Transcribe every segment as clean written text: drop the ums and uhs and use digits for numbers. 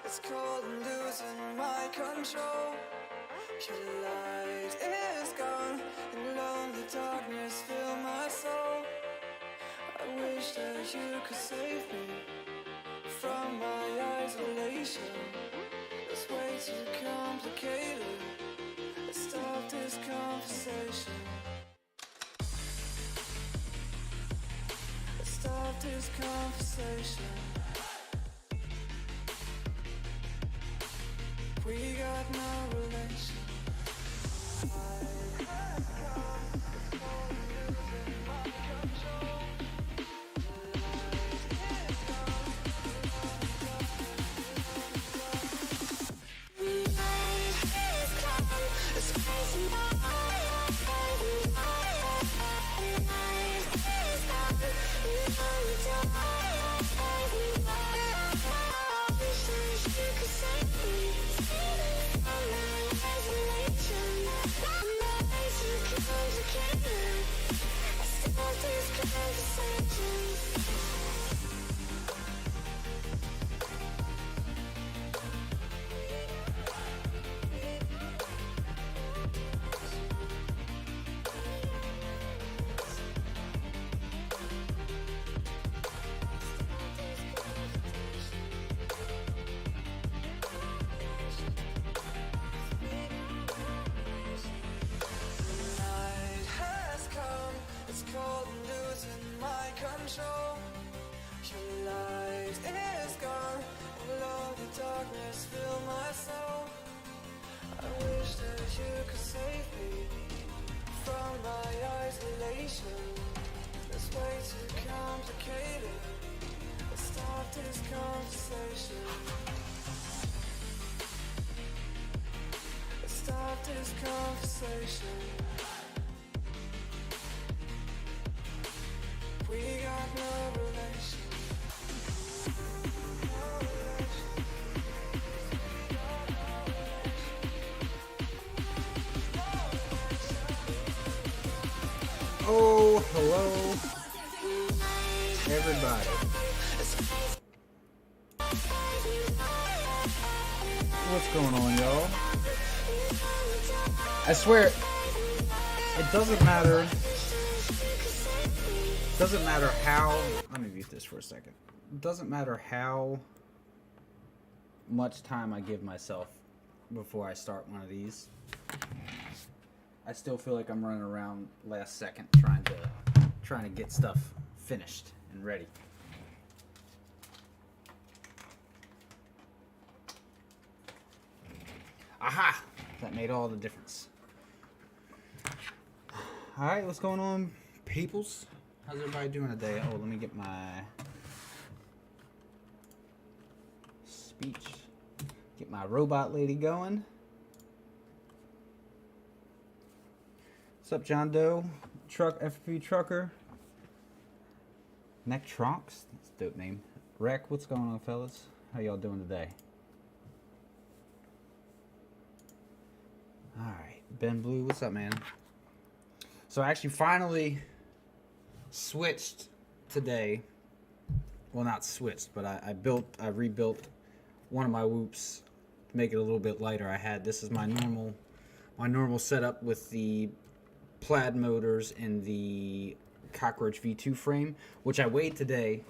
It's cold and losing my control. Your light is gone, and lonely darkness fill my soul. I wish that you could save me from my isolation. It's way too complicated. Let's stop this conversation. Let's stop this conversation. We got no relation. Your light is gone, alone the darkness fill my soul. I wish that you could save me from my isolation. It's way too complicated. Let's start this conversation. Let's start this conversation. We got no relation. Oh, hello, everybody. What's going on, y'all? I swear, it doesn't matter. Doesn't matter how. Let me mute this for a second. It doesn't matter how much time I give myself before I start one of these. I still feel like I'm running around last second trying to get stuff finished and ready. Aha! That made all the difference. Alright, what's going on, peoples? How's everybody doing today? Oh, let me get my speech. Get my robot lady going. What's up, John Doe? FPV trucker. Neck Trunks. That's a dope name. Rec, what's going on, fellas? How y'all doing today? Alright. Ben Blue, what's up, man? So I actually finally switched today. Well, not switched, but I rebuilt one of my whoops to make it a little bit lighter. This is my normal setup with the plaid motors and the Cockroach V2 frame, which I weighed today,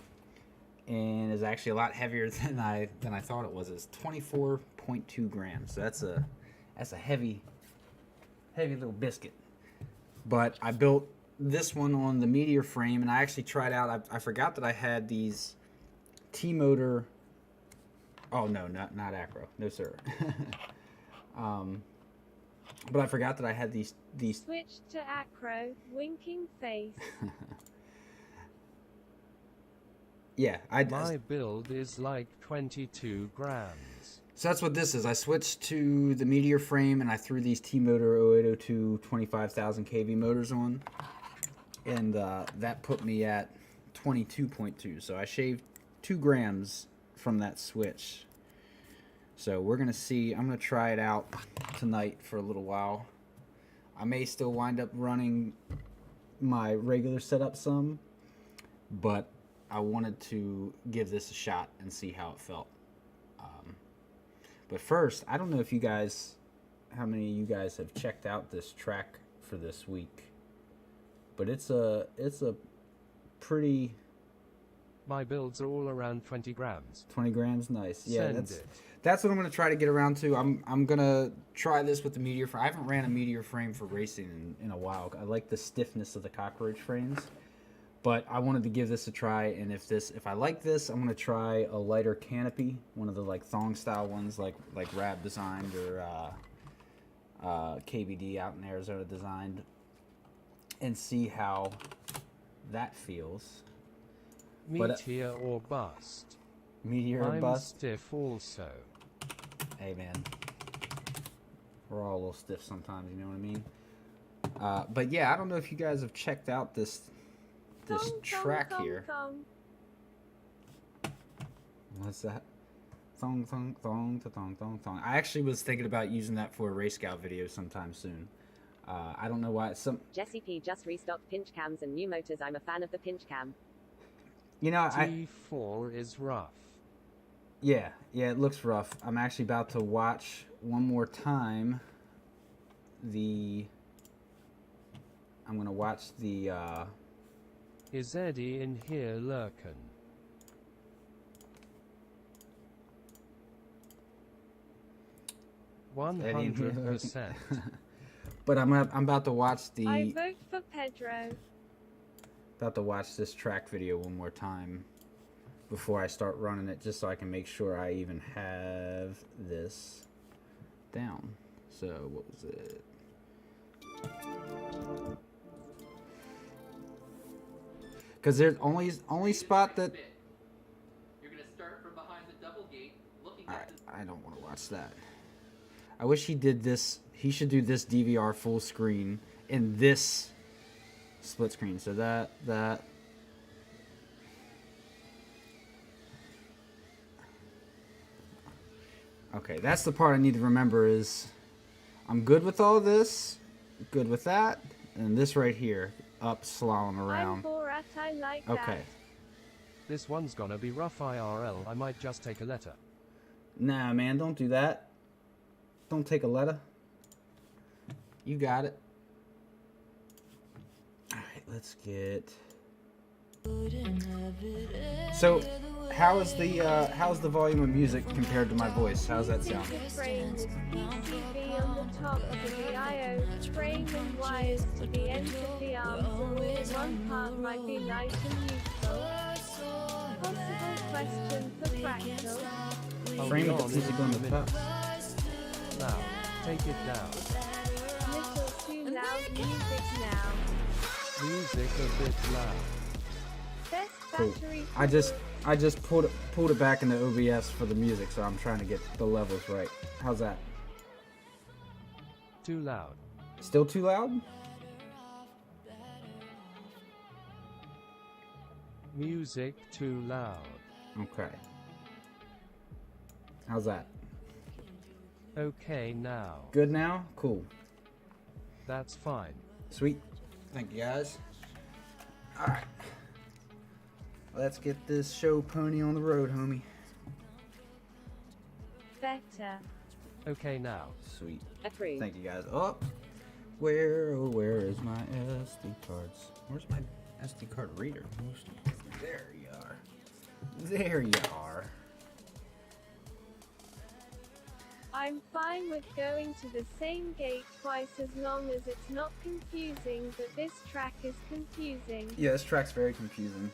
and is actually a lot heavier than I thought it was. It's 24.2 grams. So that's a heavy little biscuit. But I built this one on the Meteor frame, and I actually tried out. I forgot that I had these T-motor. Oh no, not acro. No sir. But I forgot that I had these. Switch to acro, winking face. Yeah, My build is like 22 grams. So that's what this is. I switched to the Meteor frame and I threw these T-motor 0802 25,000 kV motors on, and that put me at 22.2. So I shaved 2 grams from that switch. So we're gonna see. I'm gonna try it out tonight for a little while. I may still wind up running my regular setup some, but I wanted to give this a shot and see how it felt. But first, I don't know if you guys, how many of you guys have checked out this track for this week, but it's a pretty. My builds are all around 20 grams. 20 grams, nice. Yeah, Send that's what I'm gonna try to get around to. I'm gonna try this with the Meteor frame. I haven't ran a Meteor frame for racing in a while. I like the stiffness of the cockroach frames, but I wanted to give this a try. And if I like this, I'm gonna try a lighter canopy, one of the like thong style ones, like Rab designed or KBD out in Arizona designed, and see how that feels. Meteor or bust. Meteor or I'm bust. stiff also. Hey man, we're all a little stiff sometimes, you know what I mean? But yeah, I don't know if you guys have checked out this track here. What's that? Thong, thong, thong, thong, thong, thong. I actually was thinking about using that for a RaceGOW video sometime soon. I don't know why. Jesse P just restocked pinch cams and new motors. I'm a fan of the pinch cam. You know, T4 is rough. Yeah, it looks rough. I'm actually about to watch one more time I'm gonna watch the Is Eddie in here lurking? Eddie in here 100%. But I'm about to watch I vote for Pedro. About to watch this track video one more time before I start running it, just so I can make sure I even have this down. So what was it? Because there's only spot that. You're gonna start from behind the double gate, looking at the... I don't want to watch that. I wish he did this. He should do this DVR full screen in this split screen. So that. Okay, that's the part I need to remember is I'm good with all this, good with that, and this right here, up slalom around. I'm Borat, I like Okay. that. This one's gonna be rough IRL. I might just take a letter. Nah, man, don't do that. Don't take a letter. You got it. Alright, let's get... So, how's the volume of music compared to my voice? How's that sound? Frame is PCB on the top of the VIO, frame and wires to the ends of the arms. One part might be nice and useful. Possible question for Fractal. Frame with the music on the top. Now, take it down. Little too loud music now. Music a bit loud. Best Cool. battery. I just pulled it back into OBS for the music, so I'm trying to get the levels right. How's that? Too loud. Still too loud? Music too loud. Okay. How's that? Okay now. Good now? Cool. That's fine. Sweet. Thank you, guys. Alright. Let's get this show pony on the road, homie. Better. Okay now. Sweet. Approved. Thank you, guys. Oh, where is my SD cards? Where's my SD card reader? There you are. There you are. I'm fine with going to the same gate twice as long as it's not confusing, but this track is confusing. Yeah, this track's very confusing.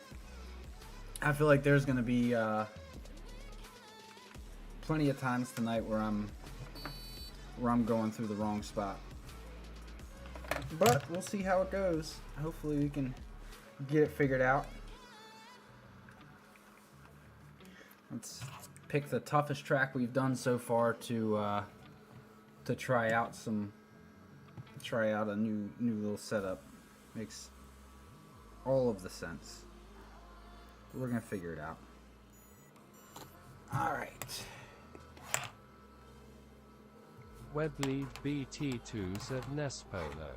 I feel like there's gonna be plenty of times tonight where I'm going through the wrong spot. But we'll see how it goes. Hopefully we can get it figured out. Let's pick the toughest track we've done so far to try out a new little setup. Makes all of the sense. We're gonna figure it out. All right. Webley BT2 said Nespolo.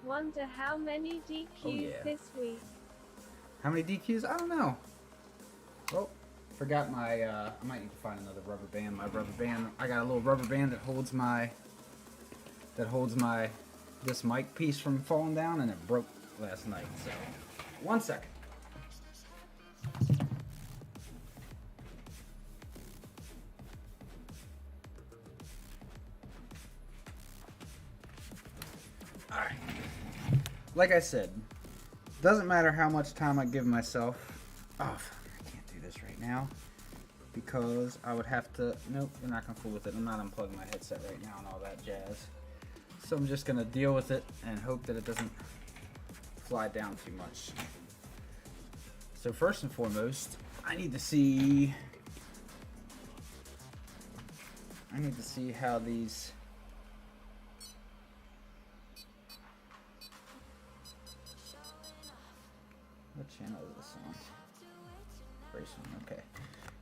Wonder how many DQs Oh, yeah. this week. How many DQs? I don't know. Oh, forgot my. I might need to find another rubber band. My rubber band. I got a little rubber band that holds my. This mic piece from falling down, and it broke last night. So, 1 second. Alright. Like I said, doesn't matter how much time I give myself. Oh, fuck, I can't do this right now. Because I would have to. Nope, we're not going to fool with it. I'm not unplugging my headset right now and all that jazz. So I'm just going to deal with it and hope that it doesn't fly down too much. So first and foremost, I need to see how these what channel is this on? Race one, okay.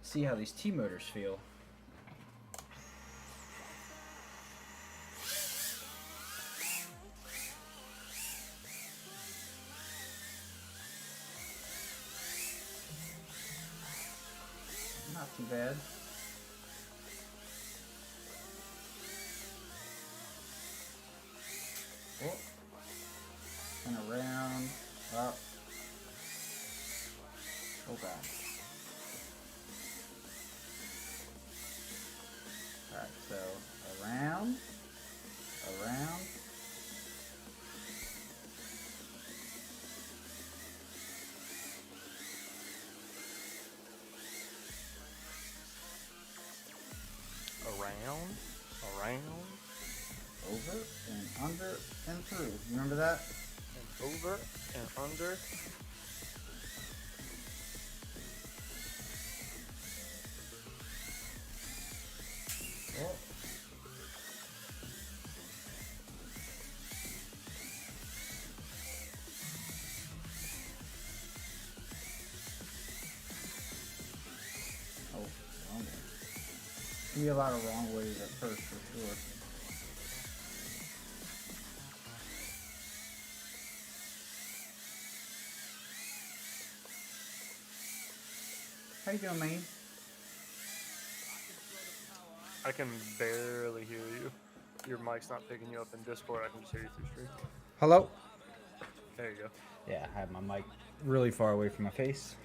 See how these T-motors feel. Not too bad. Oh. And around, up. Oh god. Alright, so around, around. Around, Over and under and through. You remember that? and over, and under. Oh. Oh, wrong way. Be a lot of wrong ways at first for sure. How you doing, man? I can barely hear you. Your mic's not picking you up in Discord. I can just hear you through stream. Hello? There you go. Yeah, I have my mic really far away from my face.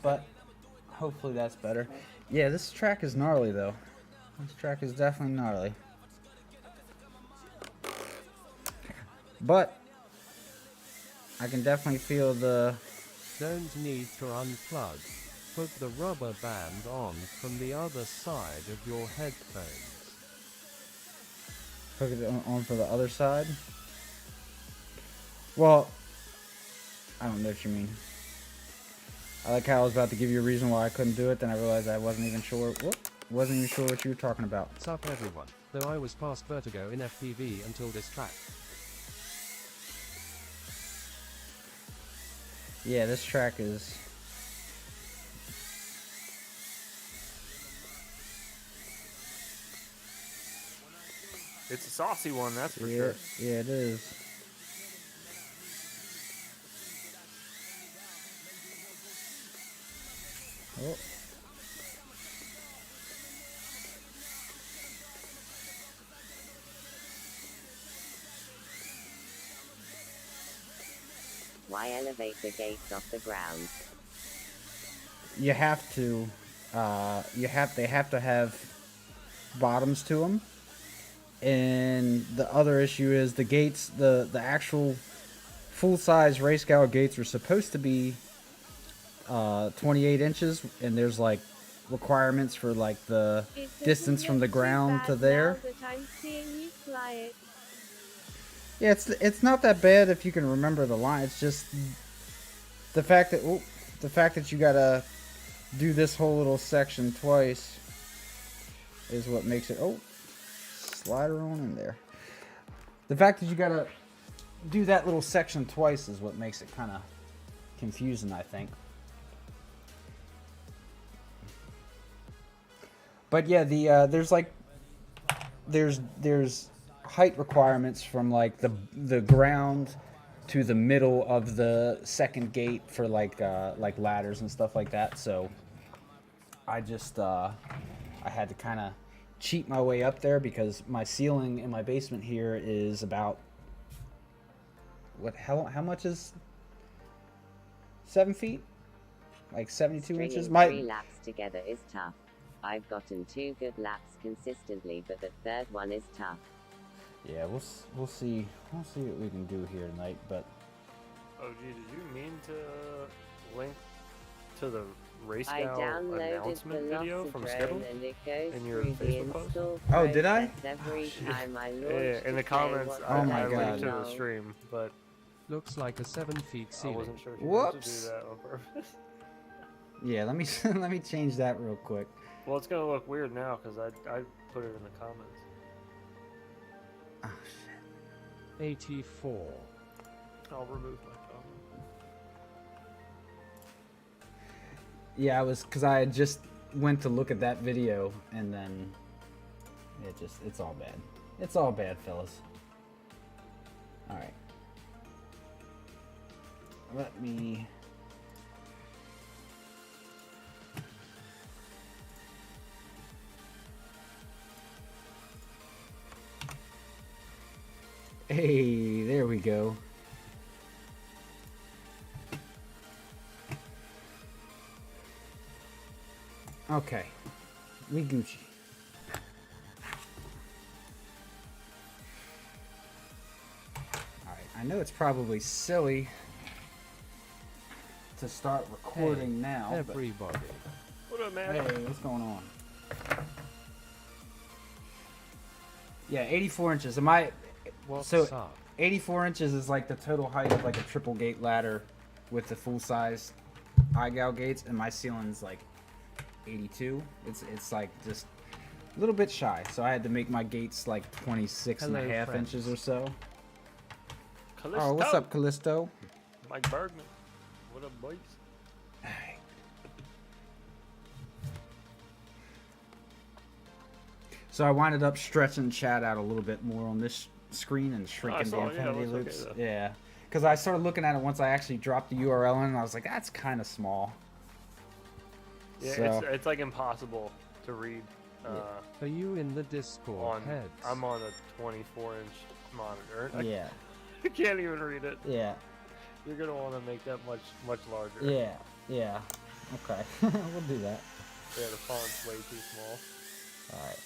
But hopefully that's better. Yeah, this track is gnarly though. This track is definitely gnarly. But I can definitely feel the Don't need to unplug. Put the rubber band on from the other side of your headphones. hook it on for the other side. Well, I don't know what you mean. I like how I was about to give you a reason why I couldn't do it, then I realized I wasn't even sure. Wasn't even sure what you were talking about. What's up everyone? Though I was past Vertigo in FPV until this track. Yeah, this track is. It's a saucy one, that's for Yeah, sure. yeah, it is. Oh. Why elevate the gates off the ground? you have to, they have to have bottoms to them. And the other issue is the gates, the actual full-size RaceGOW gates are supposed to be 28 inches, and there's like requirements for like the distance from the ground to there. Yeah, it's not that bad if you can remember the line. It's just the fact that you gotta do this whole little section twice is what makes it. Oh, slide her on in there. The fact that you gotta do that little section twice is what makes it kind of confusing, I think. But yeah, there's height requirements from like the ground to the middle of the second gate for like ladders and stuff like that. So I just I had to kind of cheat my way up there because my ceiling in my basement here is about how much is 7 feet? Like 72 inches? Stringing 3 laps together is tough. I've gotten 2 good laps consistently, but the third one is tough. Yeah, we'll see what we can do here tonight, but OG, did you mean to link to the RaceGOW announcement video from Skittles in your Facebook post? Oh, did I? Every time I launch Yeah, in the comments, Oh my I God. linked to the stream, but Looks like a 7 feet I ceiling. wasn't sure if you wanted to Whoops. do that on purpose. Yeah, let me let me change that real quick. Well, it's gonna look weird now because I put it in the comments. Oh shit. 84. I'll remove my comment. Yeah, because I had just went to look at that video and then it's all bad. It's all bad, fellas. All right. Let me. Hey, there we go. Okay, we Gucci. Alright, I know it's probably silly to start recording now. But Everybody. What up, man? hey, what's going on? Yeah, 84 inches. Am I? What's So- up? 84 inches is like the total height of like a triple gate ladder with the full size OGdrLove gates, and my ceiling's like 82. It's like just a little bit shy, so I had to make my gates like 26 and a Hello, half friends. inches or so. Callisto. Oh, what's up, Callisto? Mike Bergman. What up, boys? So I winded up stretching chat out a little bit more on this screen and shrinking the saw it, yeah, it infinity looks loops. okay, though. Yeah, because I started looking at it once I actually dropped the URL in, and I was like, that's kind of small. Yeah, So- it's like impossible to read. Are you in the Discord heads? I'm on a 24-inch monitor. Yeah, I can't even read it. yeah, You're gonna want to make that much larger. yeah, yeah. Okay, we'll do that. Yeah, the font's way too small. All right.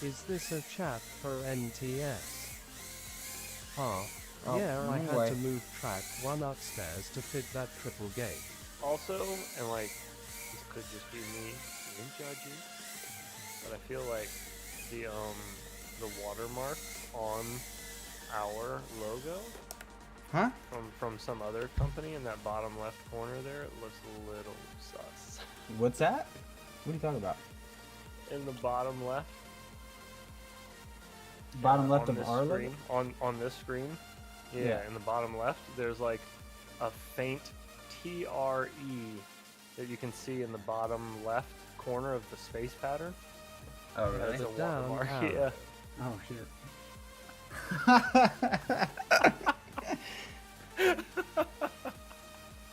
Is this a chat for NTS? Huh. Oh, Yeah, I had anyway. to move track 1 upstairs to fit that triple gate. Also, and like, this could just be me being judgy, but I feel like the watermark on our logo Huh? from some other company in that bottom left corner there, it looks a little sus. What's that? What are you talking about? In the bottom left. Bottom left on of this our logo? screen, on this screen. Yeah, Yeah. in the bottom left, there's like a faint TRE that you can see in the bottom left corner of the space pattern. Oh, That's a Down watermark. arrow. Yeah. Oh shit.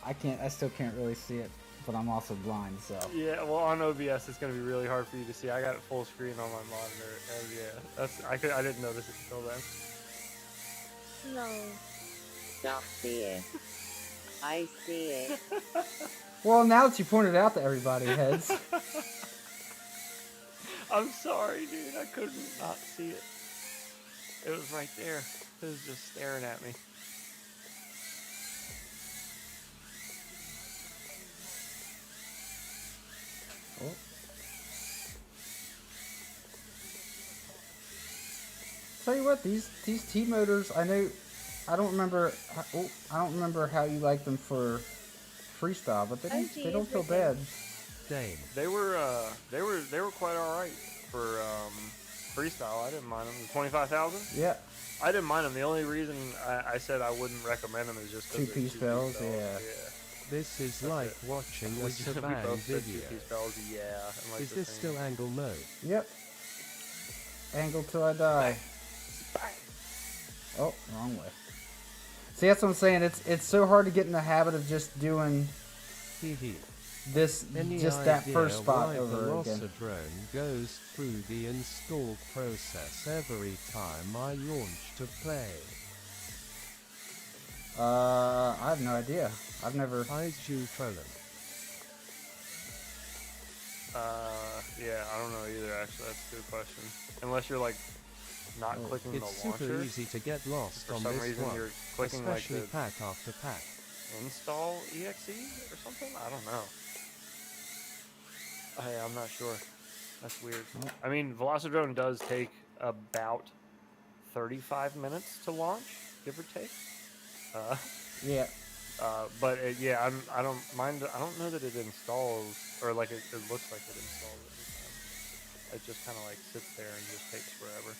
I still can't really see it, but I'm also blind, so. Yeah, well, on OBS, it's gonna be really hard for you to see. I got it full screen on my monitor, and yeah, I didn't notice it until then. No. Stop see it. I see it. Well, now that you pointed out to everybody, Heads. I'm sorry, dude. I couldn't not see it. It was right there. It was just staring at me. Oh. Tell you what, these T motors, I don't remember how you like them for freestyle, but they don't feel bad. Dane. They were quite all right for freestyle. I didn't mind them. The 25,000. Yeah. I didn't mind them. The only reason I said I wouldn't recommend them is just because Two-piece bells. Yeah. This is That's like it. watching a We Saban both said video. two-piece bells, yeah. And like Is the this same- still angle mode? Yep. Angle till I die. Oh, wrong way. See, that's what I'm saying. It's so hard to get in the habit of just doing Hee hee. this, Any just that idea first spot why over the again. RaceGOW goes through the install process every time I launch to play? I have no idea. I've never. OGdrLove. Yeah, I don't know either. Actually, that's a good question. Unless you're like not clicking It's the launcher. super easy to get lost For on some this reason, one, you're clicking like especially the pack after pack. install exe or something. I don't know. I'm not sure. That's weird. I mean, VelociDrone does take about 35 minutes to launch, give or take. Yeah. But yeah, I don't mind. I don't know that it installs, or like it looks like it installs every time. It just kind of like sits there and just takes forever.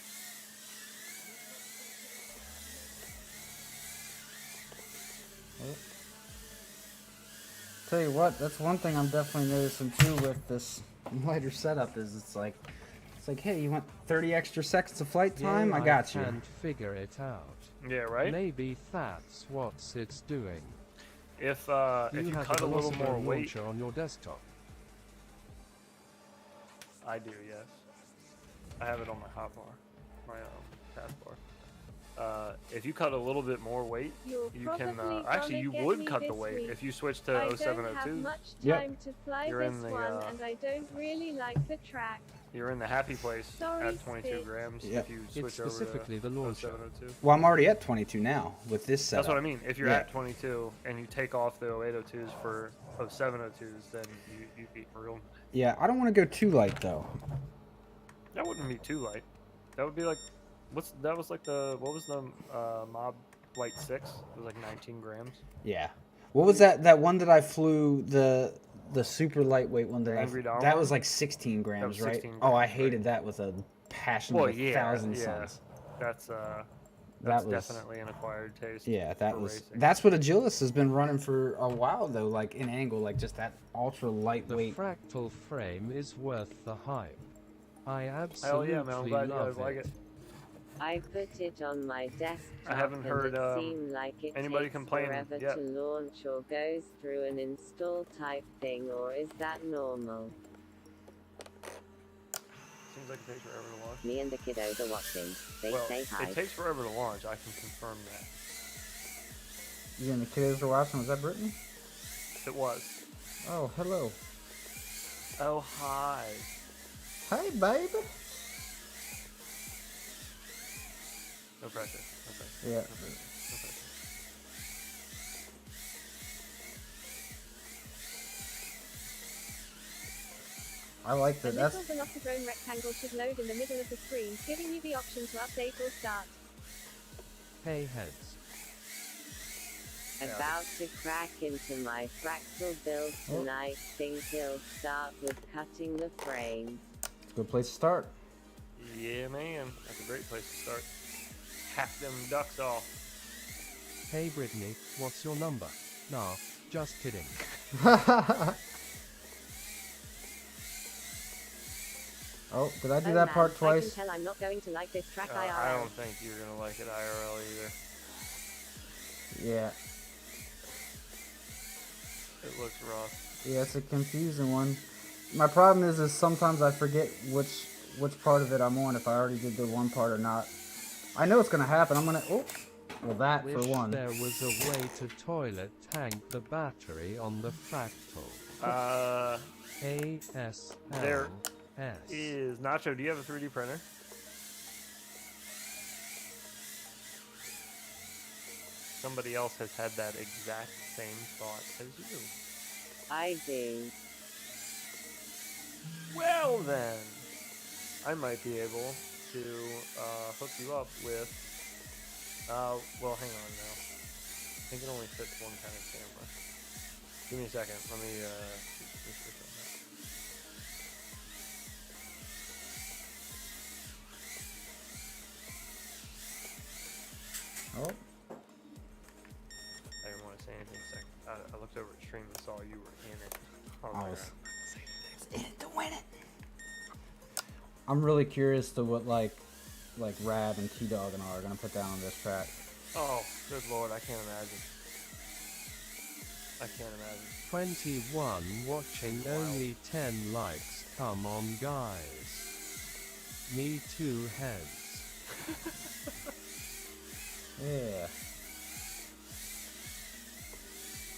Tell you what, that's one thing I'm definitely noticing too with this lighter setup is it's like, hey, you want 30 extra seconds of flight time? Yeah, I got you. can't figure it out. Yeah, right. Maybe that's what it's doing. If You you have cut a little more VelociDrone weight, launcher on your desktop. I do. Yes, I have it on my hotbar, my taskbar. If you cut a little bit more weight, You're you can probably actually you gonna would get cut me the this weight week. if you switch I to don't have 0702. much Yep. time to fly You're in this the, one, and I don't really like the track. You're in the happy place Sorry, at 22 Spitz. grams. Yep. If you It's switch over specifically to the launcher. 0702. Well, I'm already at 22 now with this setup. That's what I mean. If you're Yeah. at 22 and you take off the 0802s for 0702s, then you beat real. Yeah, I don't want to go too light though. That wouldn't be too light. That would be like, what was the Mob Light 6? It was like 19 grams. Yeah. What was that one that I flew, the super lightweight one that Angry Dom that one? was like 16 grams, was 16 right? Oh, I grams, hated right. that with a passion Well, of a yeah, thousand yeah. suns. That's That was definitely an acquired taste. Yeah, that for was racing. that's what Agilis has been running for a while though, like in angle, like just that ultra The lightweight. fractal frame is worth the hype. I Hell absolutely yeah, man! I'm glad you love guys like it. it. I put it on my desktop I haven't heard, and it seemed like it anybody takes complain forever yet. to launch or goes through an install type thing, or is that normal? Seems like it takes forever to launch. Me and the kiddos are watching. They Well, say hi. it takes forever to launch. I can confirm that. You and the kiddos are watching. Was that Brittany? It was. Oh, hello. Oh hi. Hey, baby. No pressure. No pressure. Yeah. No pressure. No pressure. I like A that. little That's VelociDrone rectangle should load in the middle of the screen, giving you the option to update or start. Hey heads. About to crack into my fractal build Oh. tonight. Think he'll start with cutting the frame. a good place to start. Yeah, man. That's a great place to start. Hack them ducks off. Hey Brittany, what's your number? Nah, just kidding. Oh, did I do Oh that man, part I twice? can tell I'm not going to like this track I IRL. don't think you're gonna like it IRL either. Yeah. It looks rough. Yeah, it's a confusing one. My problem is sometimes I forget which part of it I'm on, if I already did the one part or not. I know it's gonna happen. I'm gonna. Oh, Well, that Wish for one. there was a way to toilet tank the battery on the fractal. There ASLS. is Nacho. Do you have a 3D printer? Somebody else has had that exact same thought as you. I do. Well then, I might be able to hook you up with. Well, hang on now. I think it only fits one kind of camera. Give me a second. Let me switch on that. Oh, I didn't want to say anything. I looked over at stream and saw you were in it. I was in it to win it. I'm really curious to what like Rab and T-Dog and all are gonna put down on this track. Oh, good lord! I can't imagine. I can't imagine. 21 watching, Wow. only 10 likes. Come on, guys. Me too, heads. Yeah.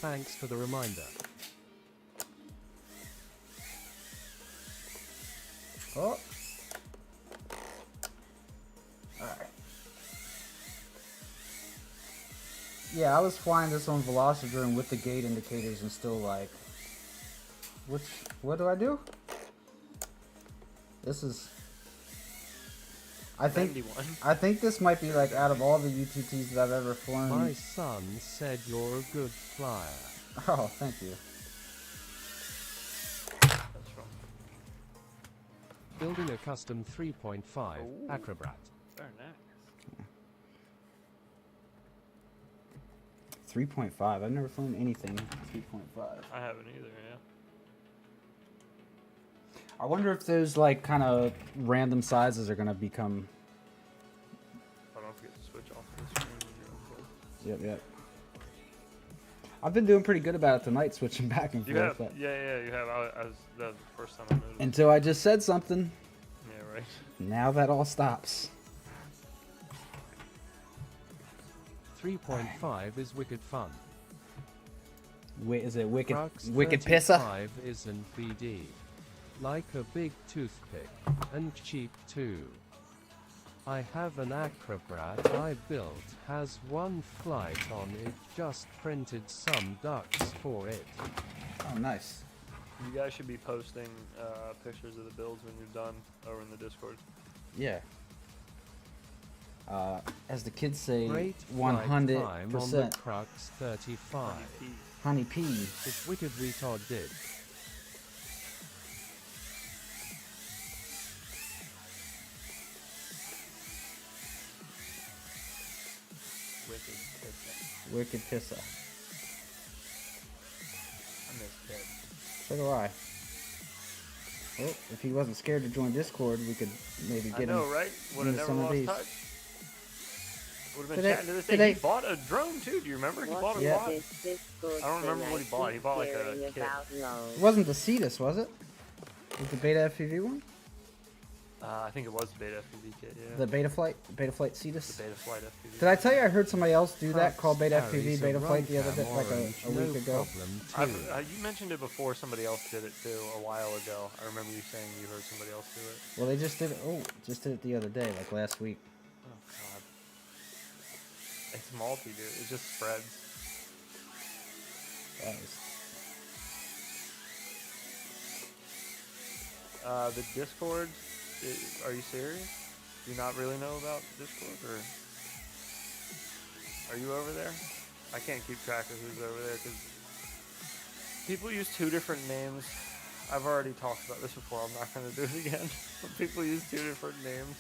Thanks for the reminder. Oh. Alright. Yeah, I was flying this on Velocidrone with the gate indicators and still like, what do I do? This is, I think this might be like out of all the UTTs that I've ever flown. My son said you're a good flyer. Oh, thank you. That's wrong. Building a custom 3.5 Ooh. Acrobat. Very nice. 3.5. I've never flown anything 3.5. I haven't either. Yeah. I wonder if those like kind of random sizes are gonna become. Oh, don't forget to switch off the screen when you're unplugged. Yep. I've been doing pretty good about it tonight, switching back and You forth. have, But yeah, you have. That was the first time I noticed. until I just said something, Yeah, right. now that all stops. 3.5 is wicked fun. Wait, is it wicked? Crux Wicked pissa? 35 isn't BD. Like a big toothpick. And cheap too. I have an Acrobat I built, has one flight on it, just printed some ducks for it. Oh, nice. You guys should be posting pictures of the builds when you're done over in the Discord. Yeah. As the kids say, Great flight time on the 100%. Crux 35. Honey pea. It's wicked retard did. Wicked. Wicked pissa. I miss Ted. So do I. Well, if he wasn't scared to join Discord, we could maybe I get know, him. right? Would have into never some of lost these. touch. Would have been Today- chatting to this today- day. He bought a drone too. Do you remember? He What bought a is Yeah. quad. this Discord I don't remember thing what he I bought. He keep bought like a hearing kit. about, lol? It wasn't the Cetus, was it? Was the Beta FPV one? I think it was the Beta FPV kit. Yeah. The Beta Flight Cetus? The Beta Flight FPV. Did I tell you I heard somebody else do that Crux called Beta carries FPV a Beta Flight the other day, runcam like orange, a week no ago? problem too. You mentioned it before. Somebody else did it too a while ago. I remember you saying you heard somebody else do it. Well, they just did it. Oh, just did it the other day, like last week. Oh god. It's multi, dude. It just spreads. That was, The Discord. Are you serious? Do you not really know about Discord, or are you over there? I can't keep track of who's over there because people use two different names. I've already talked about this before. I'm not going to do it again. But people use two different names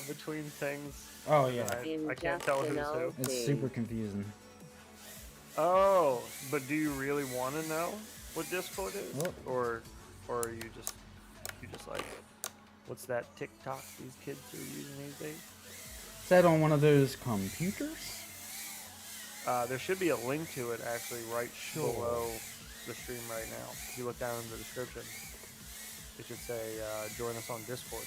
between things. oh yeah, I can't tell who's who. it's super confusing. Oh, but do you really want to know what Discord is, Well- or are you just like, what's that TikTok these kids are using these days? Is that on one of those computers? There should be a link to it actually right below the stream right now. If you look down in the description, it should say join us on Discord.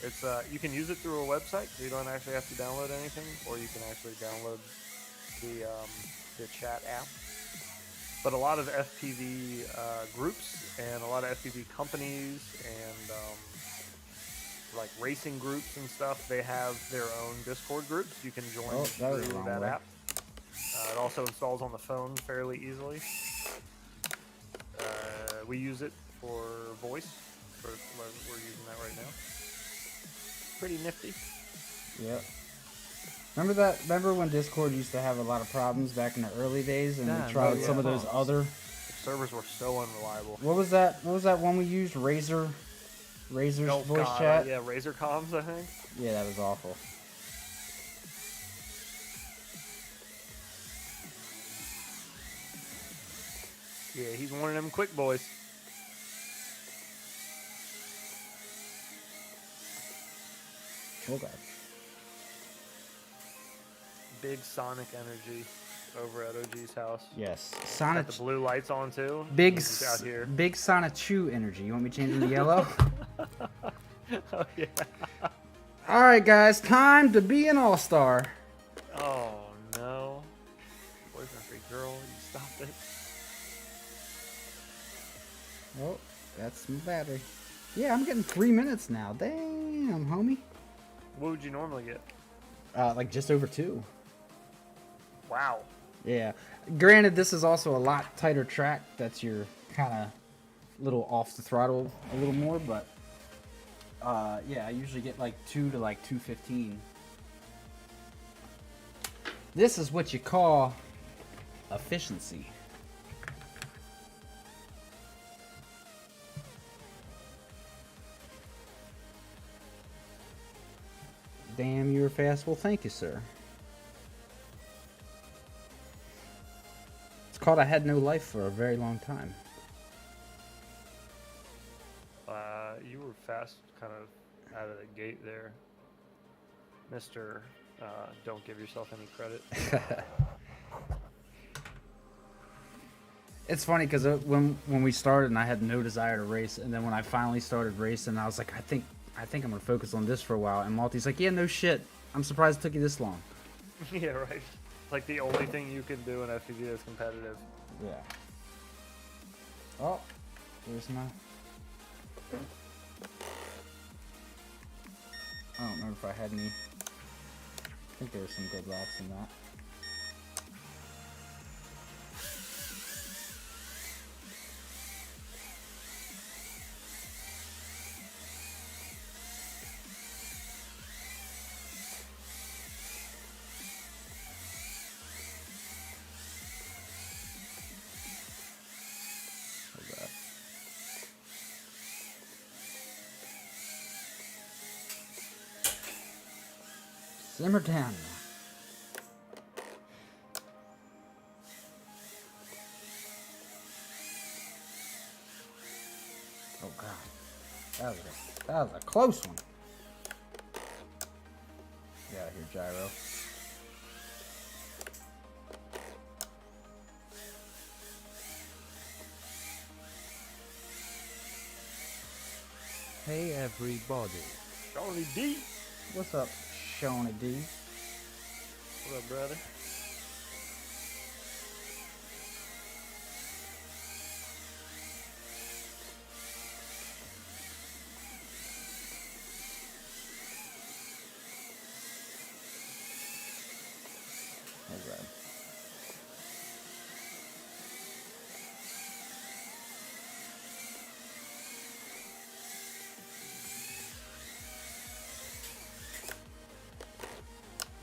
It's you can use it through a website, so you don't actually have to download anything, or you can actually download the chat app. But a lot of FPV groups and a lot of FPV companies and like racing groups and stuff, they have their own Discord groups. You can join through that app. It also installs on the phone fairly easily. We use it for voice. We're using that right now. Pretty nifty. Yep. Remember that? Remember when Discord used to have a lot of problems back in the early days, and we tried some of those other. The servers were so unreliable. What was that? What was that one we used? Razor's voice chat. Yeah, Razor comms, I think. Yeah, that was awful. Yeah, he's one of them quick boys. Oh god. Big Sonic energy over at OG's house. Yes, Got Sonic. the blue lights on too. Big, He's out here. big Sonic Chew energy. You want me to change him to yellow? Oh yeah. All right, guys, time to be an all-star. Oh no. Boyfriend free girl, you stopped it. Oh, that's my battery. Yeah, I'm getting 3 minutes now. Damn, homie. What would you normally get? Like just over 2. Wow. Yeah. Granted, this is also a lot tighter track. That's your kind of little off the throttle a little more, but yeah, I usually get like 2 to like 215. This is what you call efficiency. Damn, you were fast. Well, thank you, sir. It's called I had no life for a very long time. You were fast kind of out of the gate there. Mr. Don't give yourself any credit. It's funny because when we started and I had no desire to race, and then when I finally started racing, I was like, I think I'm gonna focus on this for a while. And Malty's like, yeah, no shit. I'm surprised it took you this long. Yeah, right. Like the only thing you can do in FPV is competitive. Yeah. Oh, there's my. I don't remember if I had any. I think there were some good laps in that. Simmer down. Oh god, that was a close one. Get out of here, gyro. Hey everybody. Johnny D. What's up, Shawnee D? What up, brother? Oh god.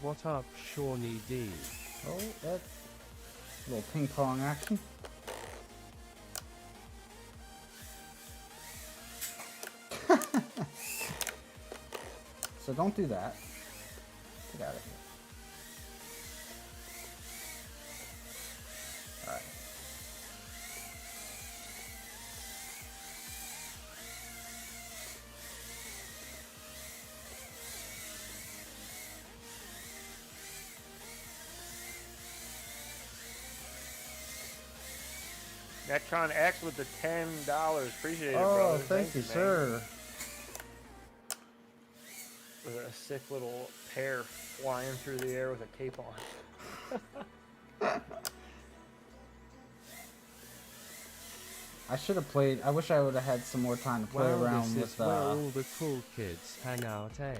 What up, Shawnee D? Oh, that's a little ping pong action. So don't do that. Get out of here. Alright. Nectron X with the $10. Appreciate it, Oh, brother. thank you, man. sir. a sick little pair flying through the air with a cape on. I should have played. I wish I would have had some more time to play Well, around this is with. where all the cool kids hang out, eh?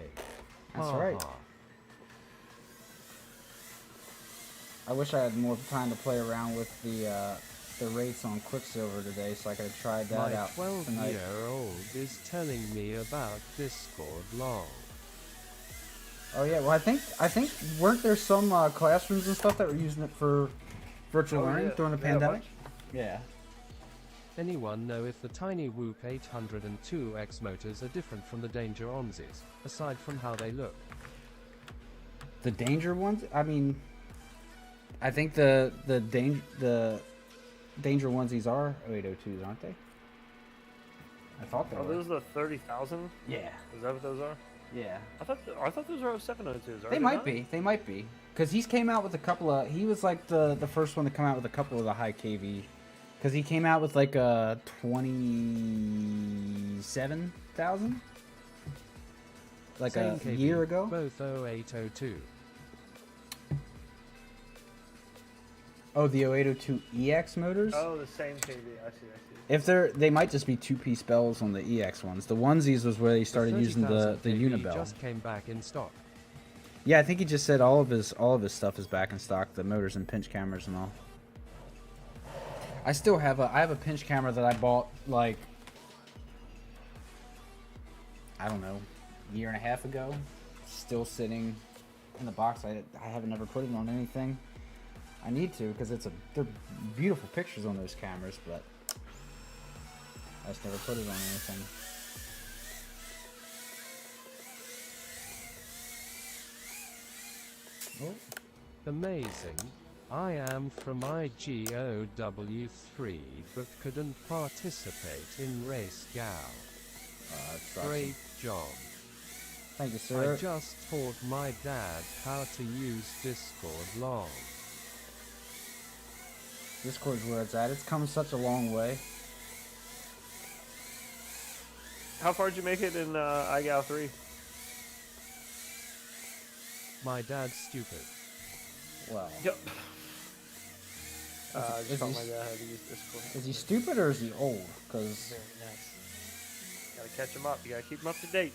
That's Ha right. ha. I wish I had more time to play around with the rates on Quicksilver today, so I could have tried that My out tonight. 12-year-old is telling me about RaceGOW. Oh yeah, well I think weren't there some classrooms and stuff that were using it for virtual learning during the pandemic? Yeah. Anyone know if the tinywhoop 802X motors are different from the Danger Onzies, aside from how they look? The Danger ones? I mean, I think the Danger onesies are 0802s, aren't they? I thought they Are were. those the 30,000? Yeah. Is that what those are? Yeah. I thought those were 0702s. They might be. They might be. Because he's came out with a couple of... He was like the first one to come out with a couple of the high KV. Because he came out with like a 27,000? Like Same a KV, year ago? Both 0802. Oh, the 0802 EX motors? Oh, the same KV. I see. If they might just be two-piece bells on the EX ones. The onesies was where they started using the 30,000 KV Unibell. just came back in stock. Yeah, I think he just said all of his stuff is back in stock, the motors and pinch cameras and all. I still have a pinch camera that I bought like I don't know, a year and a half ago. Still sitting in the box. I haven't ever put it on anything. I need to because they're beautiful pictures on those cameras, but I just never put it on anything. Oh. Amazing. I am from IGOW3 but couldn't participate in RaceGOW. Great job. Thank you, sir. I just taught my dad how to use RaceGOW. Discord's where it's at. It's come such a long way. How far did you make it in iGal 3? My dad's stupid. Well, Yep. Is Just taught he- my dad how to use Discord. is he stupid or is he old? Because Very nice. Gotta catch him up. You gotta keep him up to date.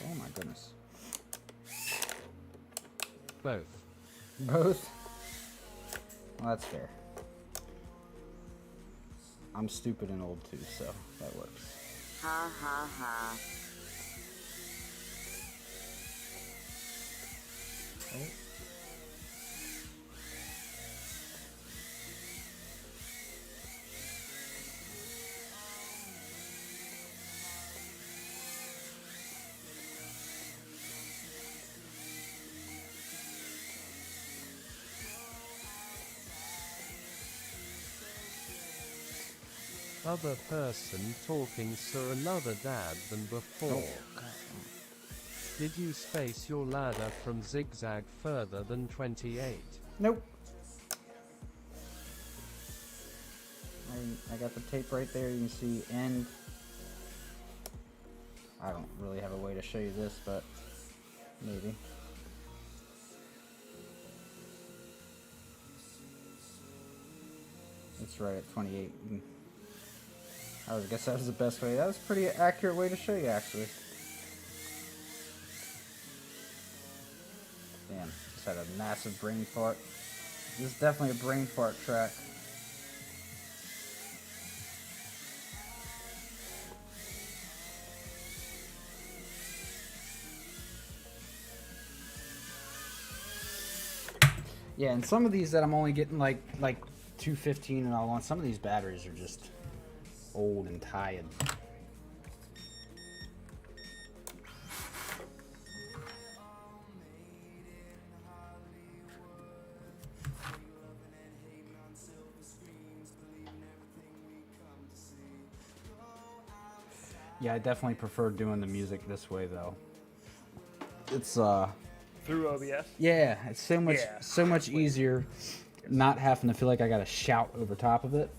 oh my goodness, Both. both. Well, that's fair. I'm stupid and old too, so that works. Ha ha ha. Oh. Other person talking saw another dad than before. Oh, God. Did you space your ladder from zigzag further than 28? Nope. I got the tape right there. You can see end. I don't really have a way to show you this, but maybe. It's right at 28. I guess that was the best way. That was a pretty accurate way to show you, actually. Damn, just had a massive brain fart. This is definitely a brain fart track. Yeah, and some of these that I'm only getting like 215 and all on. Some of these batteries are just old and tired. Yeah, I definitely prefer doing the music this way though. It's Through OBS? yeah, it's Yeah. so much easier not having to feel like I gotta shout over top of it.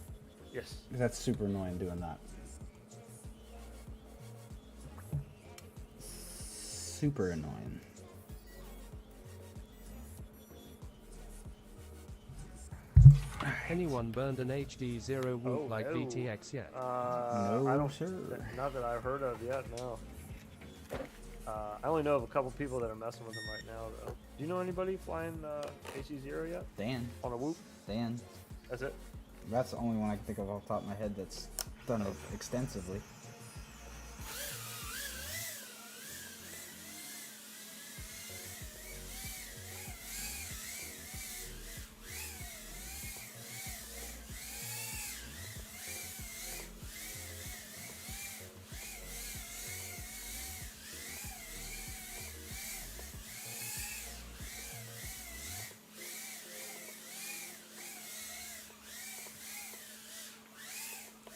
Yes. That's super annoying doing that. super annoying. Anyone burned an HD0 whoop Oh, like no. VTX yet? No, I don't, sir. Not that I've heard of yet, no. I only know of a couple people that are messing with them right now, though. Do you know anybody flying AC0 yet? Dan. On a whoop? Dan. That's it? That's the only one I can think of off the top of my head that's done it extensively.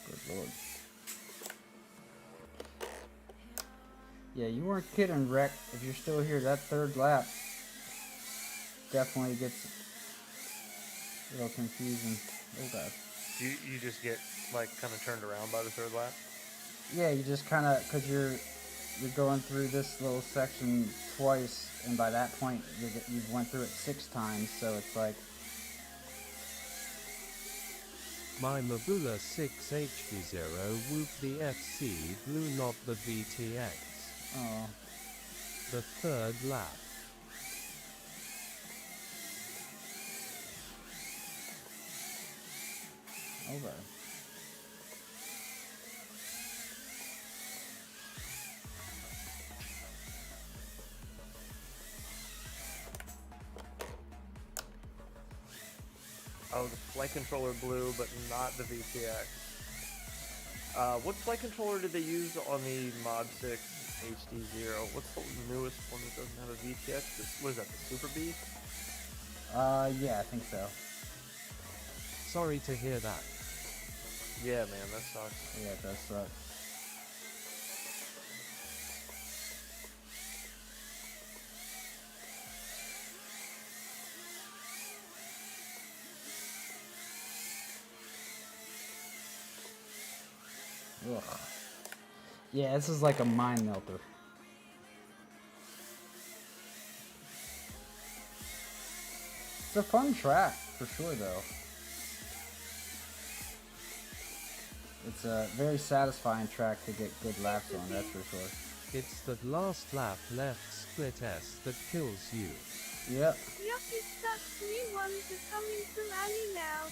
Good lord. Yeah, you weren't kidding, Rec. If you're still here, that third lap definitely gets a little confusing. Oh god. You just get, like, kind of turned around by the third lap? Yeah, you just kind of, because you're going through this little section twice, and by that point you've went through it 6 times, so it's like, My Mabula 6 HD0 whooped the FC blew not the VTX. oh, The third lap. over. Oh, the flight controller blew, but not the VTX. What flight controller did they use on the Mod 6 HD0? What's the newest one that doesn't have a VTX? What is that, the Super B? Yeah, I think so. Sorry to hear that. Yeah, man, that sucks. Yeah, it does suck. Ugh. Yeah, this is like a mind melter. It's a fun track, for sure, though. It's a very satisfying track to get good laps on, that's for sure. It's that last lap left split S that kills you. Yep. Yucky sucks, new ones are coming from Annie now.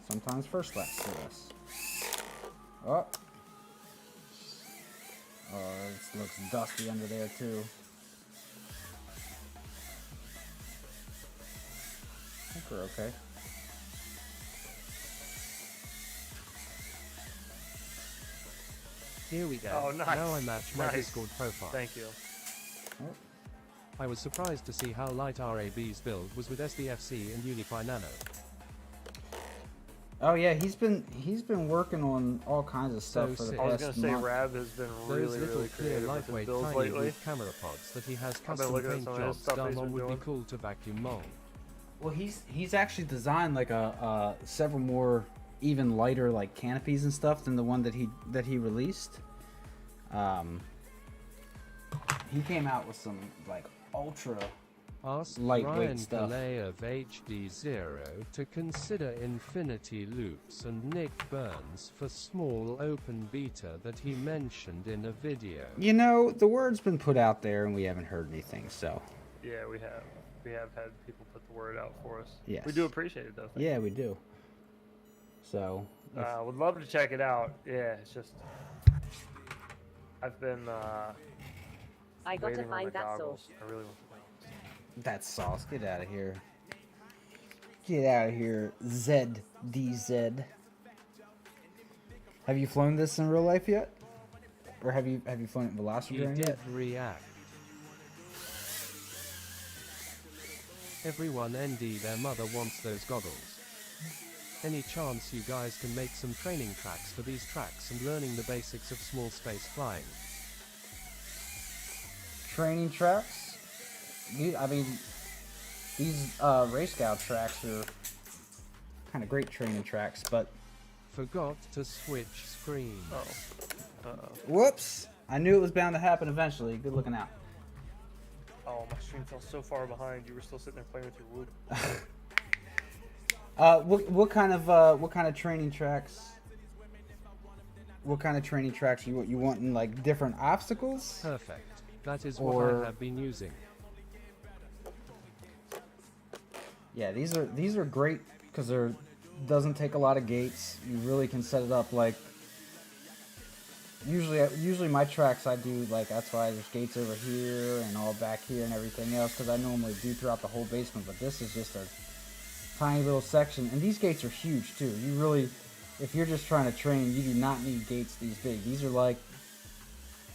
Sometimes first laps for us. Oh. Oh, this looks dusty under there, too. I think we're okay. Here we go. Oh, nice. Now I match my Nice. Discord profile. Thank you. Oh. I was surprised to see how light RAB's build was with SDFC and Unify Nano. Oh yeah, he's been working on all kinds of stuff So for the sick. I was past gonna say month. Rab has been Those really, little really clear creative with his lightweight builds tiny lately. loop camera pods that he has been custom looking at paint some of his jobs stuff done he's on been would be doing. cool to vacuum mold. Well, he's actually designed like a several more even lighter like canopies and stuff than the one that he released. He came out with some like ultra Ask lightweight Ryan stuff. Calais of HD0 to consider infinity loops and Nick Burns for small open beta that he mentioned in a video. You know, the word's been put out there and we haven't heard anything, so Yeah, we have. We have had people put the word out for us. yes. We do appreciate it, though. Thank Yeah, we do. So if- you. Would love to check it out. Yeah, it's just I've been I gotta waiting on find the that goggles. sauce. I really want that's sauce. Get out of here. Get out of here, ZDZ. Have you flown this in real life yet? Or have you flown it in He Velocity did yet? react. Everyone ND their mother wants those goggles. Any chance you guys can make some training tracks for these tracks and learning the basics of small space flying? Training tracks? I mean, these RaceGOW tracks are kind of great training tracks, but Forgot to switch screens. Oh. whoops! I knew it was bound to happen eventually. Good looking out. Oh, my stream fell so far behind. You were still sitting there playing with your whoop. What kind of training tracks? What kind of training tracks you wanting, like different obstacles? Perfect. That is what I have been using. Yeah, these are great because they're doesn't take a lot of gates. You really can set it up like. Usually my tracks I do like that's why there's gates over here and all back here and everything else because I normally do throughout the whole basement, but this is just a tiny little section, and these gates are huge too. You really, if you're just trying to train, you do not need gates these big. These are like,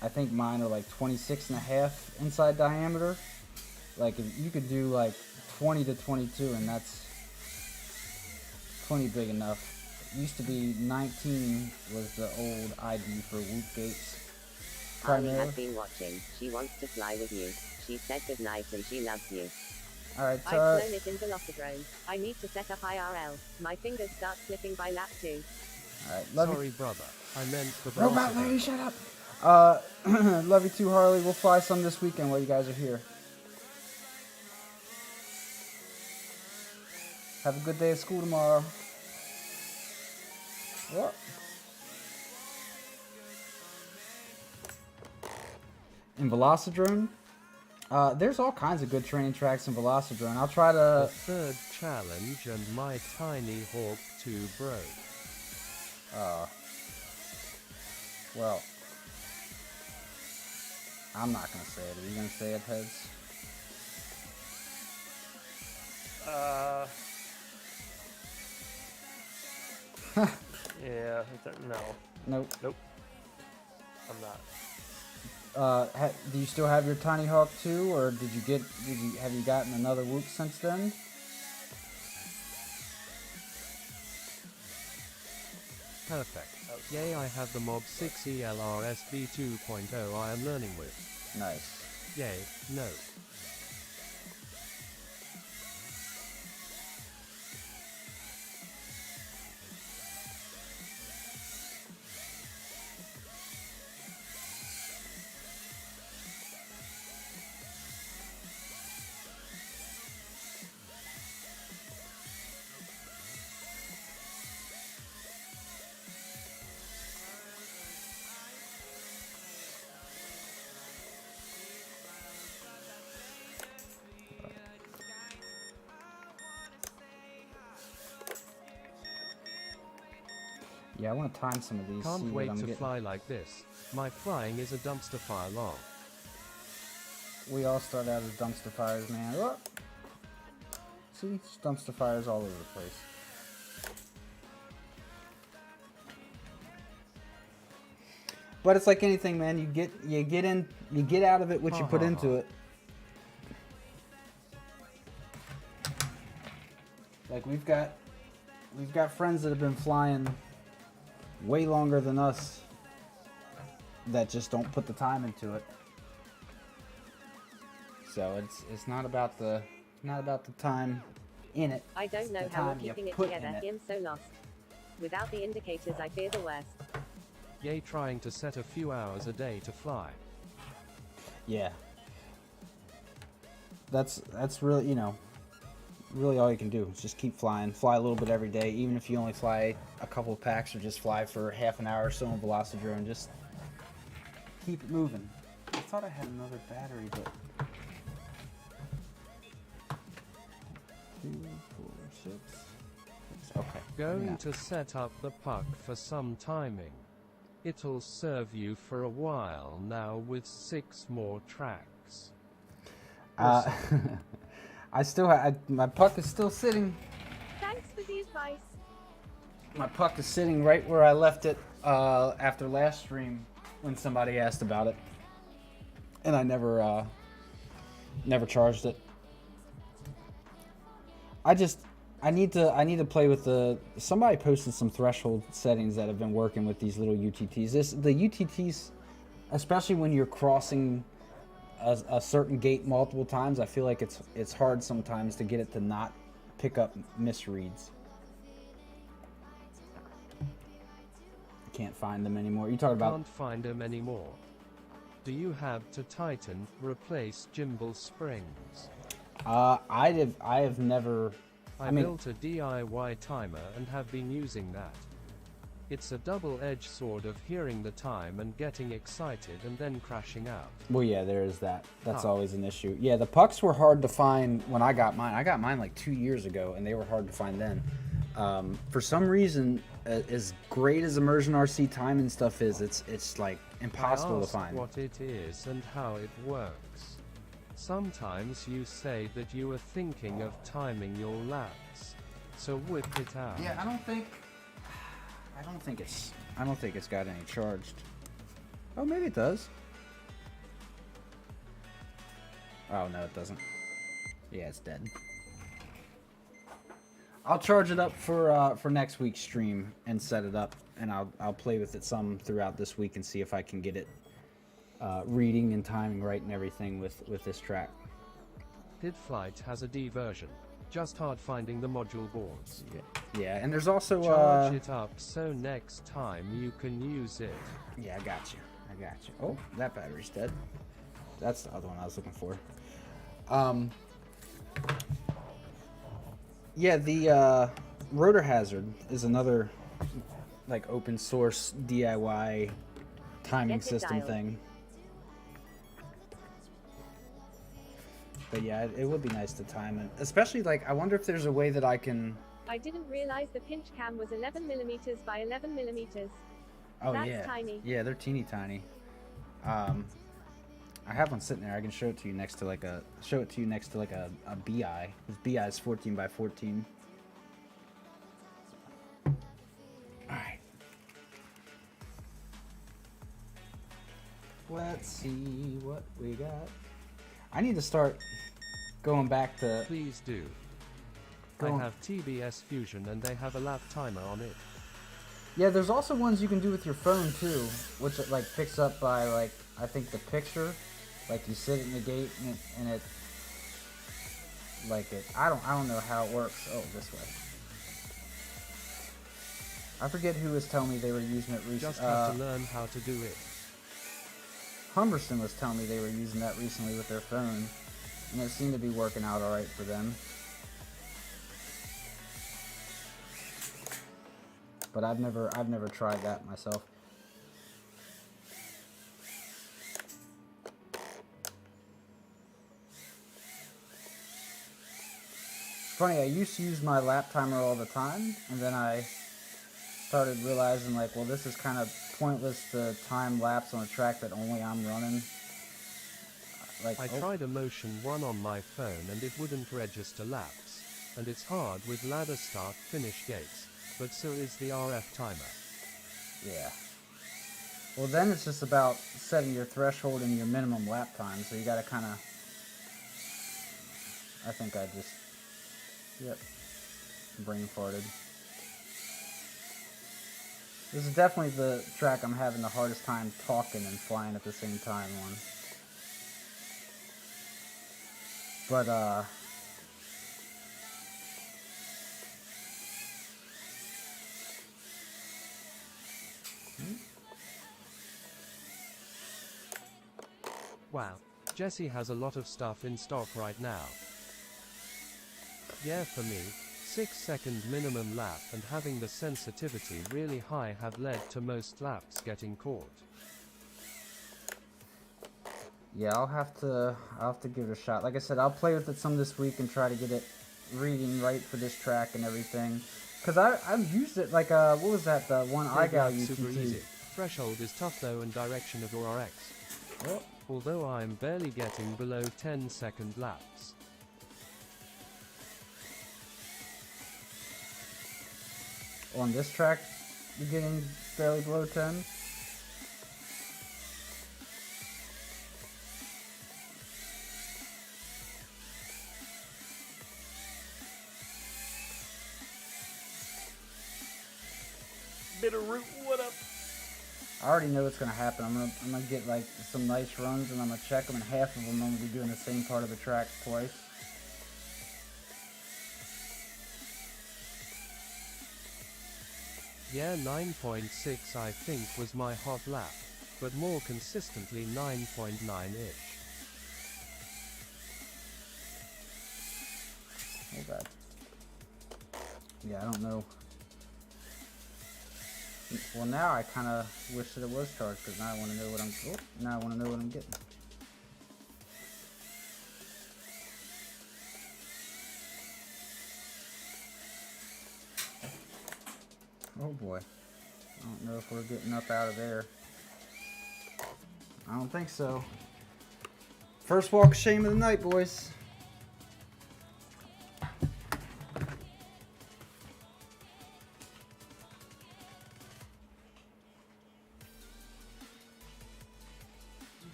I think mine are like 26.5 inside diameter. Like if you could do like 20 to 22, and that's plenty big enough. Used to be 19 was the old ID for whoop gates. Harley has been watching. She wants to fly with you. She said goodnight and she loves you. Alright, I've flown it in Velocidrone. I need to set up IRL. My fingers start slipping by lap 2. Alright, Sorry, brother. I meant the Robot velocity. lady, shut up! Love you too, Harley. We'll fly some this weekend while you guys are here. Have a good day at school tomorrow. What? In Velocidrone? There's all kinds of good training tracks in Velocidrone. I'll try The to... third challenge and my tiny hawk 2 broke. Well... I'm not gonna say it. Are you gonna say it, Heads? Yeah, no. Nope. Nope. I'm not. Do you still have your Tiny Hawk 2, or have you gotten another whoop since then? Perfect. Yay, I have the Mob 6 ELRSB 2.0 I am learning with. Nice. Yay, no. Yeah, I want to time some of these. Can't wait to fly like this. My flying is a dumpster fire long. We all start out as dumpster fires, man. Oh. See, it's dumpster fires all over the place. But it's like anything, man. You get out of it what you put into it. Like we've got friends that have been flying way longer than us that just don't put the time into it. So it's not about the time in it. I don't know how we're keeping it together. I'm so lost. Without the indicators, I fear the worst. Yay, trying to set a few hours a day to fly. Yeah. That's really, really all you can do is just keep flying. Fly a little bit every day, even if you only fly a couple of packs or just fly for half an hour or so in Velocidrone. Just keep it moving. I thought I had another battery, but 2, 4, 6. Okay. Going to set up the puck for some timing. It'll serve you for a while now with 6 more tracks. I still have my puck is still sitting. Thanks for the advice. My puck is sitting right where I left it after last stream when somebody asked about it, and I never charged it. I need to play with somebody posted some threshold settings that have been working with these little UTTs. The UTTs, especially when you're crossing a certain gate multiple times, I feel like it's hard sometimes to get it to not pick up misreads. Can't find them anymore. You talk about Can't find them anymore. Do you have to tighten, replace gimbal springs? I have never. I built a DIY timer and have been using that. It's a double-edged sword of hearing the time and getting excited and then crashing out. Well, yeah, there is that. That's always an issue. Yeah, the pucks were hard to find when I got mine. I got mine like 2 years ago, and they were hard to find then. For some reason, as great as immersion RC time and stuff is, it's like impossible to find. What it is and how it works. Sometimes you say that you are thinking of timing your laps, so whip it out. Yeah, I don't think it's got any charged. Oh, maybe it does. Oh no, it doesn't. Yeah, it's dead. I'll charge it up for next week's stream and set it up, and I'll play with it some throughout this week and see if I can get it reading and timing right and everything with this track. Flight has a D version. Just hard finding the module boards. Yeah, and there's also charge it up so next time you can use it. Yeah, I got you. Oh, that battery's dead. That's the other one I was looking for. Yeah, the Rotor Hazard is another like open source DIY timing system thing. But yeah, it would be nice to time it. Especially like, I wonder if there's a way that I can... I didn't realize the pinch cam was 11mm by 11mm. Oh, That's yeah. tiny. Yeah, they're teeny tiny. I have one sitting there. I can show it to you next to like a BI. This BI is 14 by 14. All right. Let's see what we got. I need to start going back to... Please do. I have TBS Fusion and they have a lap timer on it. Yeah, there's also ones you can do with your phone too, which it like picks up by like, I think the picture, like you sit in the gate and it like it. I don't know how it works. Oh, this way. I forget who was telling me they were using it recently. Just have to learn how to do it. Humberston was telling me they were using that recently with their phone, and it seemed to be working out all right for them. But I've never tried that myself. Funny, I used to use my lap timer all the time, and then I started realizing like, well, this is kind of pointless to time lapse on a track that only I'm running. Like, I tried a Motion 1 on my phone and it wouldn't register laps, and it's hard with ladder start finish gates, but so is the RF timer. Yeah. Well, then it's just about setting your threshold and your minimum lap time, so you gotta kind of... I think I just... Yep. Brain farted. This is definitely the track I'm having the hardest time talking and flying at the same time on. But, Wow. Jesse has a lot of stuff in stock right now. Yeah, for me, 6-second minimum lap and having the sensitivity really high have led to most laps getting caught. yeah, I'll have to give it a shot. Like I said, I'll play with it some this week and try to get it reading right for this track and everything. Cause I've used it like what was that, the one iGal Super easy. UTT. Threshold is tough though and direction of your RX. Oh. Although I'm barely getting below 10-second laps. On this track, you're getting barely below 10. Bitterroot, what up? I already know what's gonna happen. I'm gonna get like some nice runs, and I'm gonna check them, and half of them I'm gonna be doing the same part of the track twice. Yeah, 9.6 I think was my hot lap. but more consistently 9.9-ish. Oh god. Yeah, I don't know. Well, now I kind of wish that it was charged because now I want to know what I'm. Oh, now I want to know what I'm getting. Oh boy. I don't know if we're getting up out of there. I don't think so. First walk of shame of the night, boys.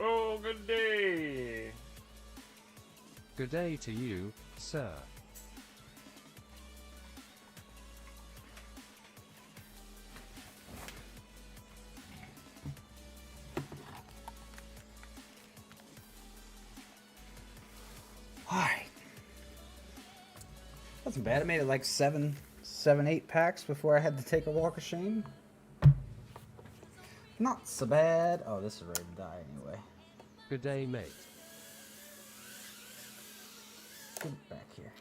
Oh, good day. Good day to you, sir. Alright. Wasn't bad. I made it like 8 packs before I had to take a walk of shame. Not so bad. Oh, this is ready to die anyway. Good day, mate. Get it back here.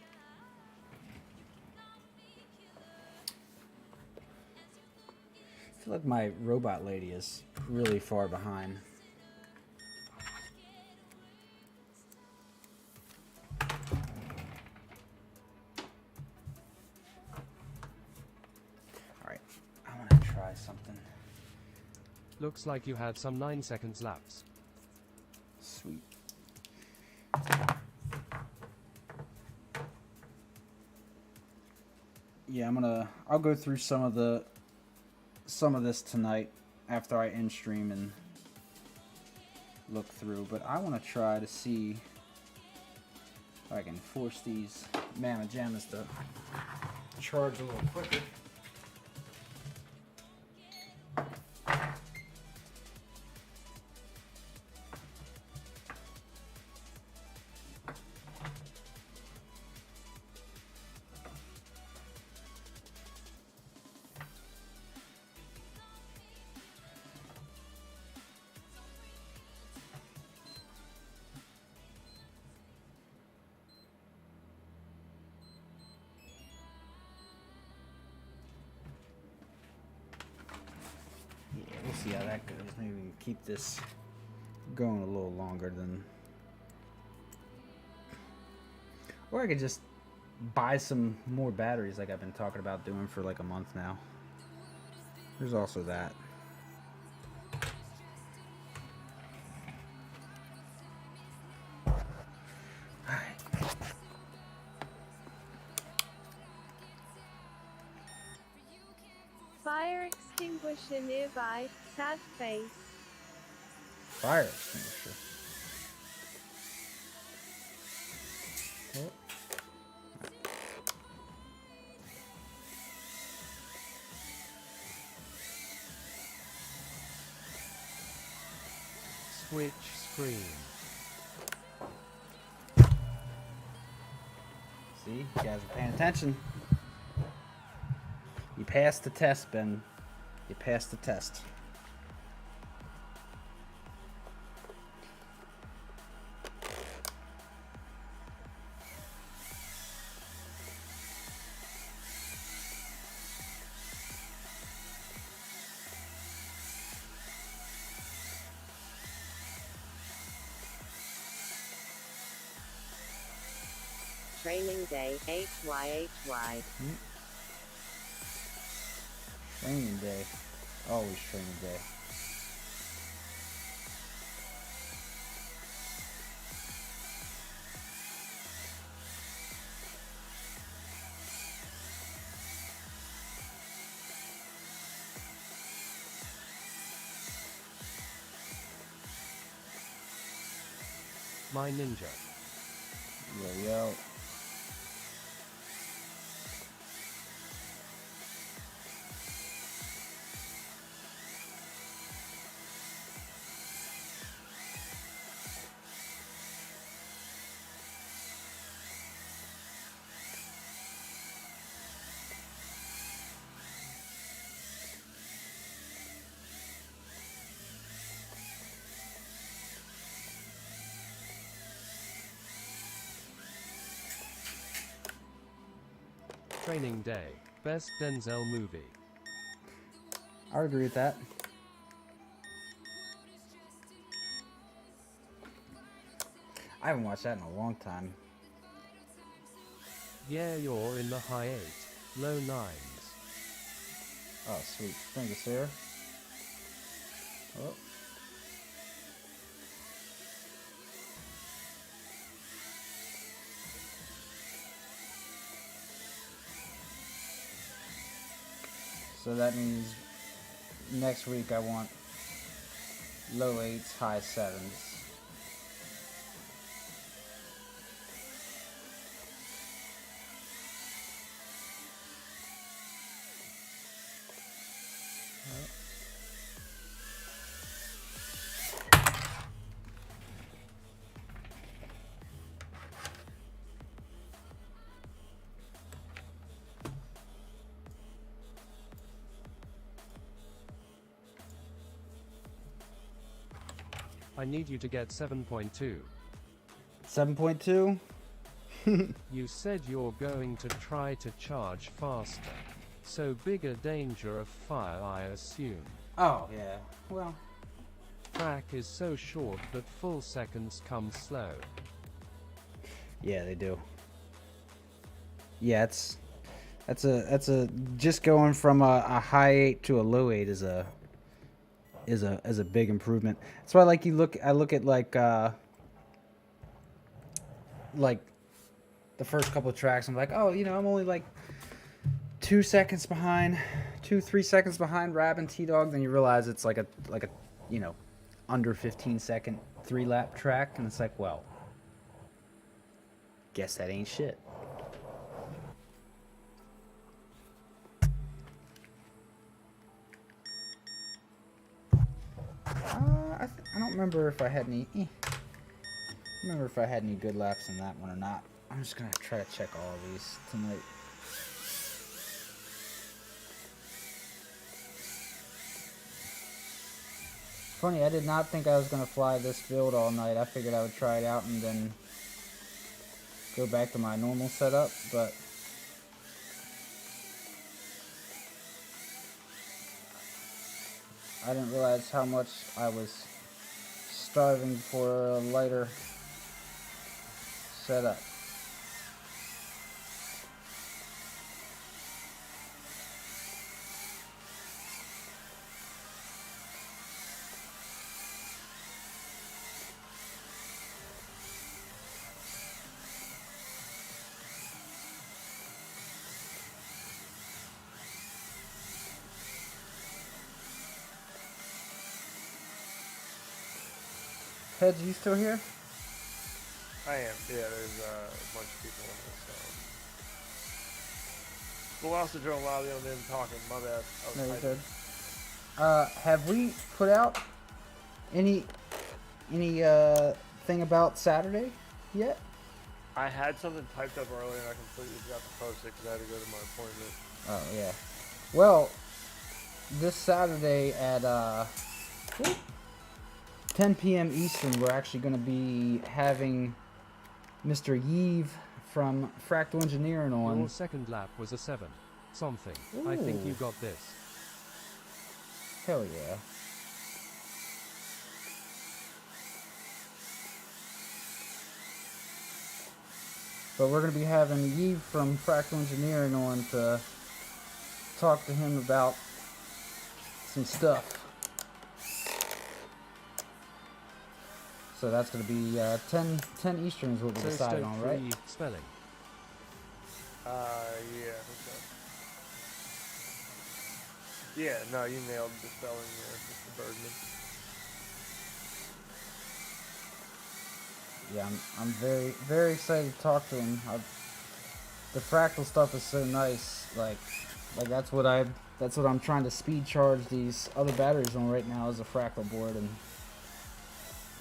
I feel like my robot lady is really far behind. Alright, I want to try something. Looks like you had some 9 seconds lapse. Sweet. Yeah, I'll go through some of this tonight after I end stream and look through, but I want to try to see if I can force these Mamma Jammas to charge a little quicker. We'll see how that goes. Maybe we can keep this going a little longer than... Or I could just buy some more batteries like I've been talking about doing for like a month now. There's also that. Fire extinguisher nearby, sad face. Fire extinguisher. Oh. Switch screen. See, you guys are paying attention. You passed the test, Ben. You passed the test. Training day, HYHY. Training day. Always training day. My ninja. Yo, yo. Training Day, best Denzel movie. I would agree with that. I haven't watched that in a long time. Yeah, you're in the high 8, low 9s. Oh, sweet. Thank you, sir. Oh. So that means next week I want low 8s, high 7s. I need you to get 7.2. 7.2? You said you're going to try to charge faster. So bigger danger of fire, I assume. Oh, yeah. Well, Track is so short that full seconds come slow. yeah, they do. Yeah, that's a just going from a high 8 to a low 8 is a big improvement. That's why I look at like the first couple of tracks. I'm like, oh, I'm only like 3 seconds behind Rab and T-Dog. Then you realize it's like a under 15 second 3-lap track, and it's like, well, guess that ain't shit. I don't remember if I had any. Remember if I had any good laps in that one or not. I'm just gonna try to check all of these tonight. Funny, I did not think I was gonna fly this build all night. I figured I would try it out and then go back to my normal setup, but I didn't realize how much I was starving for a lighter setup. Heads, you still here? I am. Yeah, there's a bunch of people in this. Who else did drill while the other didn't talking? My bad. No, you're good. Have we put out any thing about Saturday yet? I had something typed up earlier and I completely forgot to post it because I had to go to my appointment. Oh yeah. Well, this Saturday at 10 p.m. Eastern, we're actually going to be having Mr. Yves from Fractal Engineering on. Your second lap was a 7. Something. I think you Ooh. got this. Hell yeah. But we're going to be having Yves from Fractal Engineering on to talk to him about some stuff. So that's going to be 10 Eastern is what we decided on, right? Spelling. Yeah, I think so. Yeah, no, you nailed the spelling there, Mr. Bergman. Yeah, I'm very, very excited to talk to him. The fractal stuff is so nice. Like that's what I'm trying to speed charge these other batteries on right now is a fractal board, and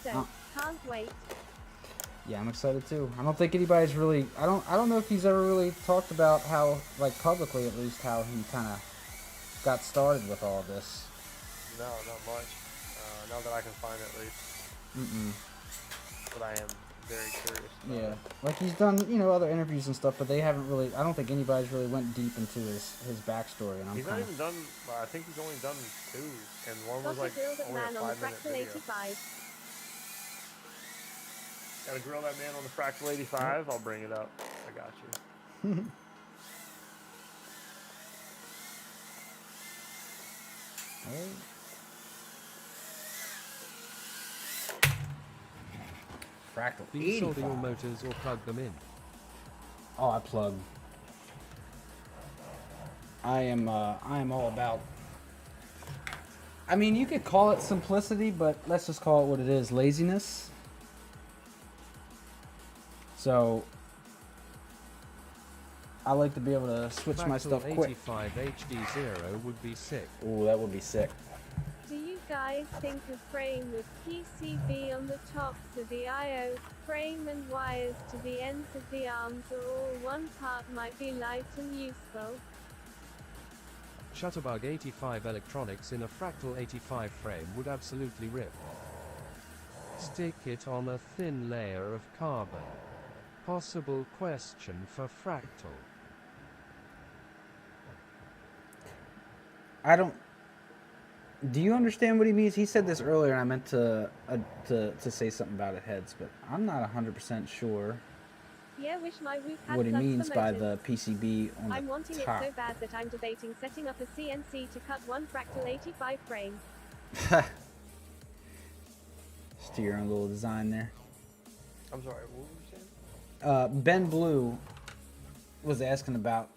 So, can't wait. yeah, I'm excited too. I don't think anybody's really. I don't know if he's ever really talked about how, like publicly at least, how he kind of got started with all this. No, not much. Not that I can find at least. Mm-mm. But I am very curious about Yeah, it. like he's done, you know, other interviews and stuff, but they haven't really. I don't think anybody's really went deep into his backstory, and I'm He's not kind even done, I think he's only done 2, and one was Got a like grill that only a man on the 5-minute Fractal video. 85. Gotta grill that man on the Fractal 85? I'll bring it up. I got you. Fractal Do you solder your 85. motors or plug them in? Oh, I plug. I am all about. I mean, you could call it simplicity, but let's just call it what it is: laziness. So, I like to be able to switch my stuff Fractal quick. 85 HD0 would be sick. Ooh, that would be sick. Do you guys think a frame with PCB on the top so the I/O frame and wires to the ends of the arms are all one part might be light and useful? Shutterbug 85 electronics in a Fractal 85 frame would absolutely rip. Stick it on a thin layer of carbon. Possible question for Fractal. I don't. Do you understand what he means? He said this earlier, and I meant to say something about it, heads, but I'm not 100% sure Yeah, wish my whoop had what he plugs for means by motors. the PCB on I'm the wanting top. it so bad that I'm debating setting up a CNC to cut one Fractal 85 frame. Just do your own little design there. I'm sorry, what were you saying? Ben Blue was asking about.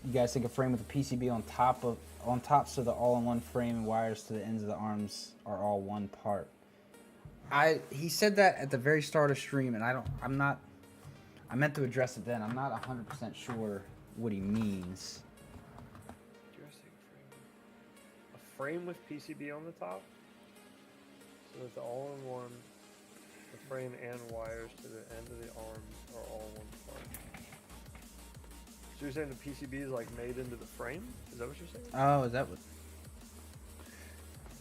You guys think a frame with a PCB on top, so the all-in-one frame and wires to the ends of the arms are all one part. He said that at the very start of stream, and I meant to address it then. I'm not 100% sure what he means. Interesting frame. A frame with PCB on the top? So it's all-in-one. The frame and wires to the end of the arms are all one part. So you're saying the PCB is like made into the frame? Is that what you're saying? Oh, is that what?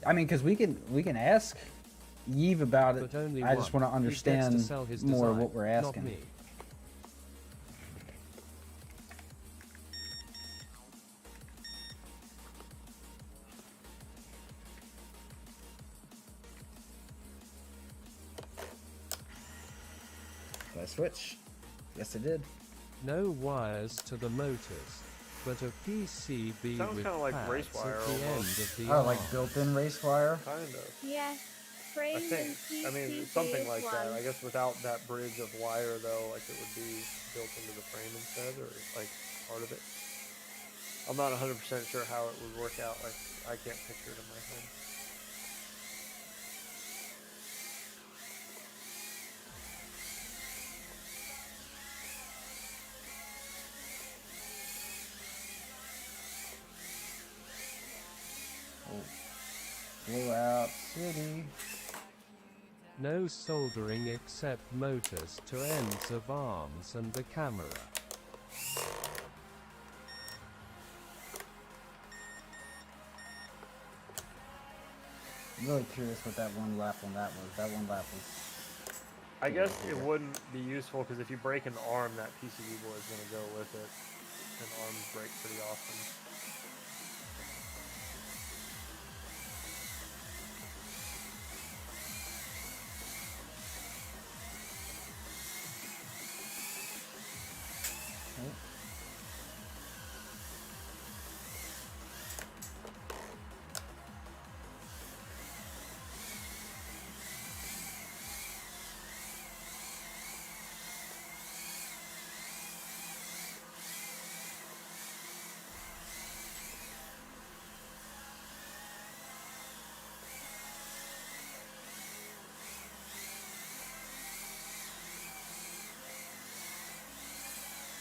I mean, because we can ask Yves about it. But only I just one. want to He gets to understand sell his more design, what we're not asking. me. Did I switch? Yes, I did. No wires to the motors, but a PCB Sounds with kinda like pads race wire at the end almost. of the Oh, arm. like built-in race wire. Kind of. Yes, frame I think. and PCB I mean, something is like one. that. I guess without that bridge of wire, though, like it would be built into the frame instead, or like part of it. I'm not 100% sure how it would work out. Like, I can't picture it in my head. Blowout City. No soldering except motors to ends of arms and the camera. I'm really curious what that one lap on that was. That one lap was. I guess it wouldn't be useful because if you break an arm, that PCB board is going to go with it, and arms break pretty often.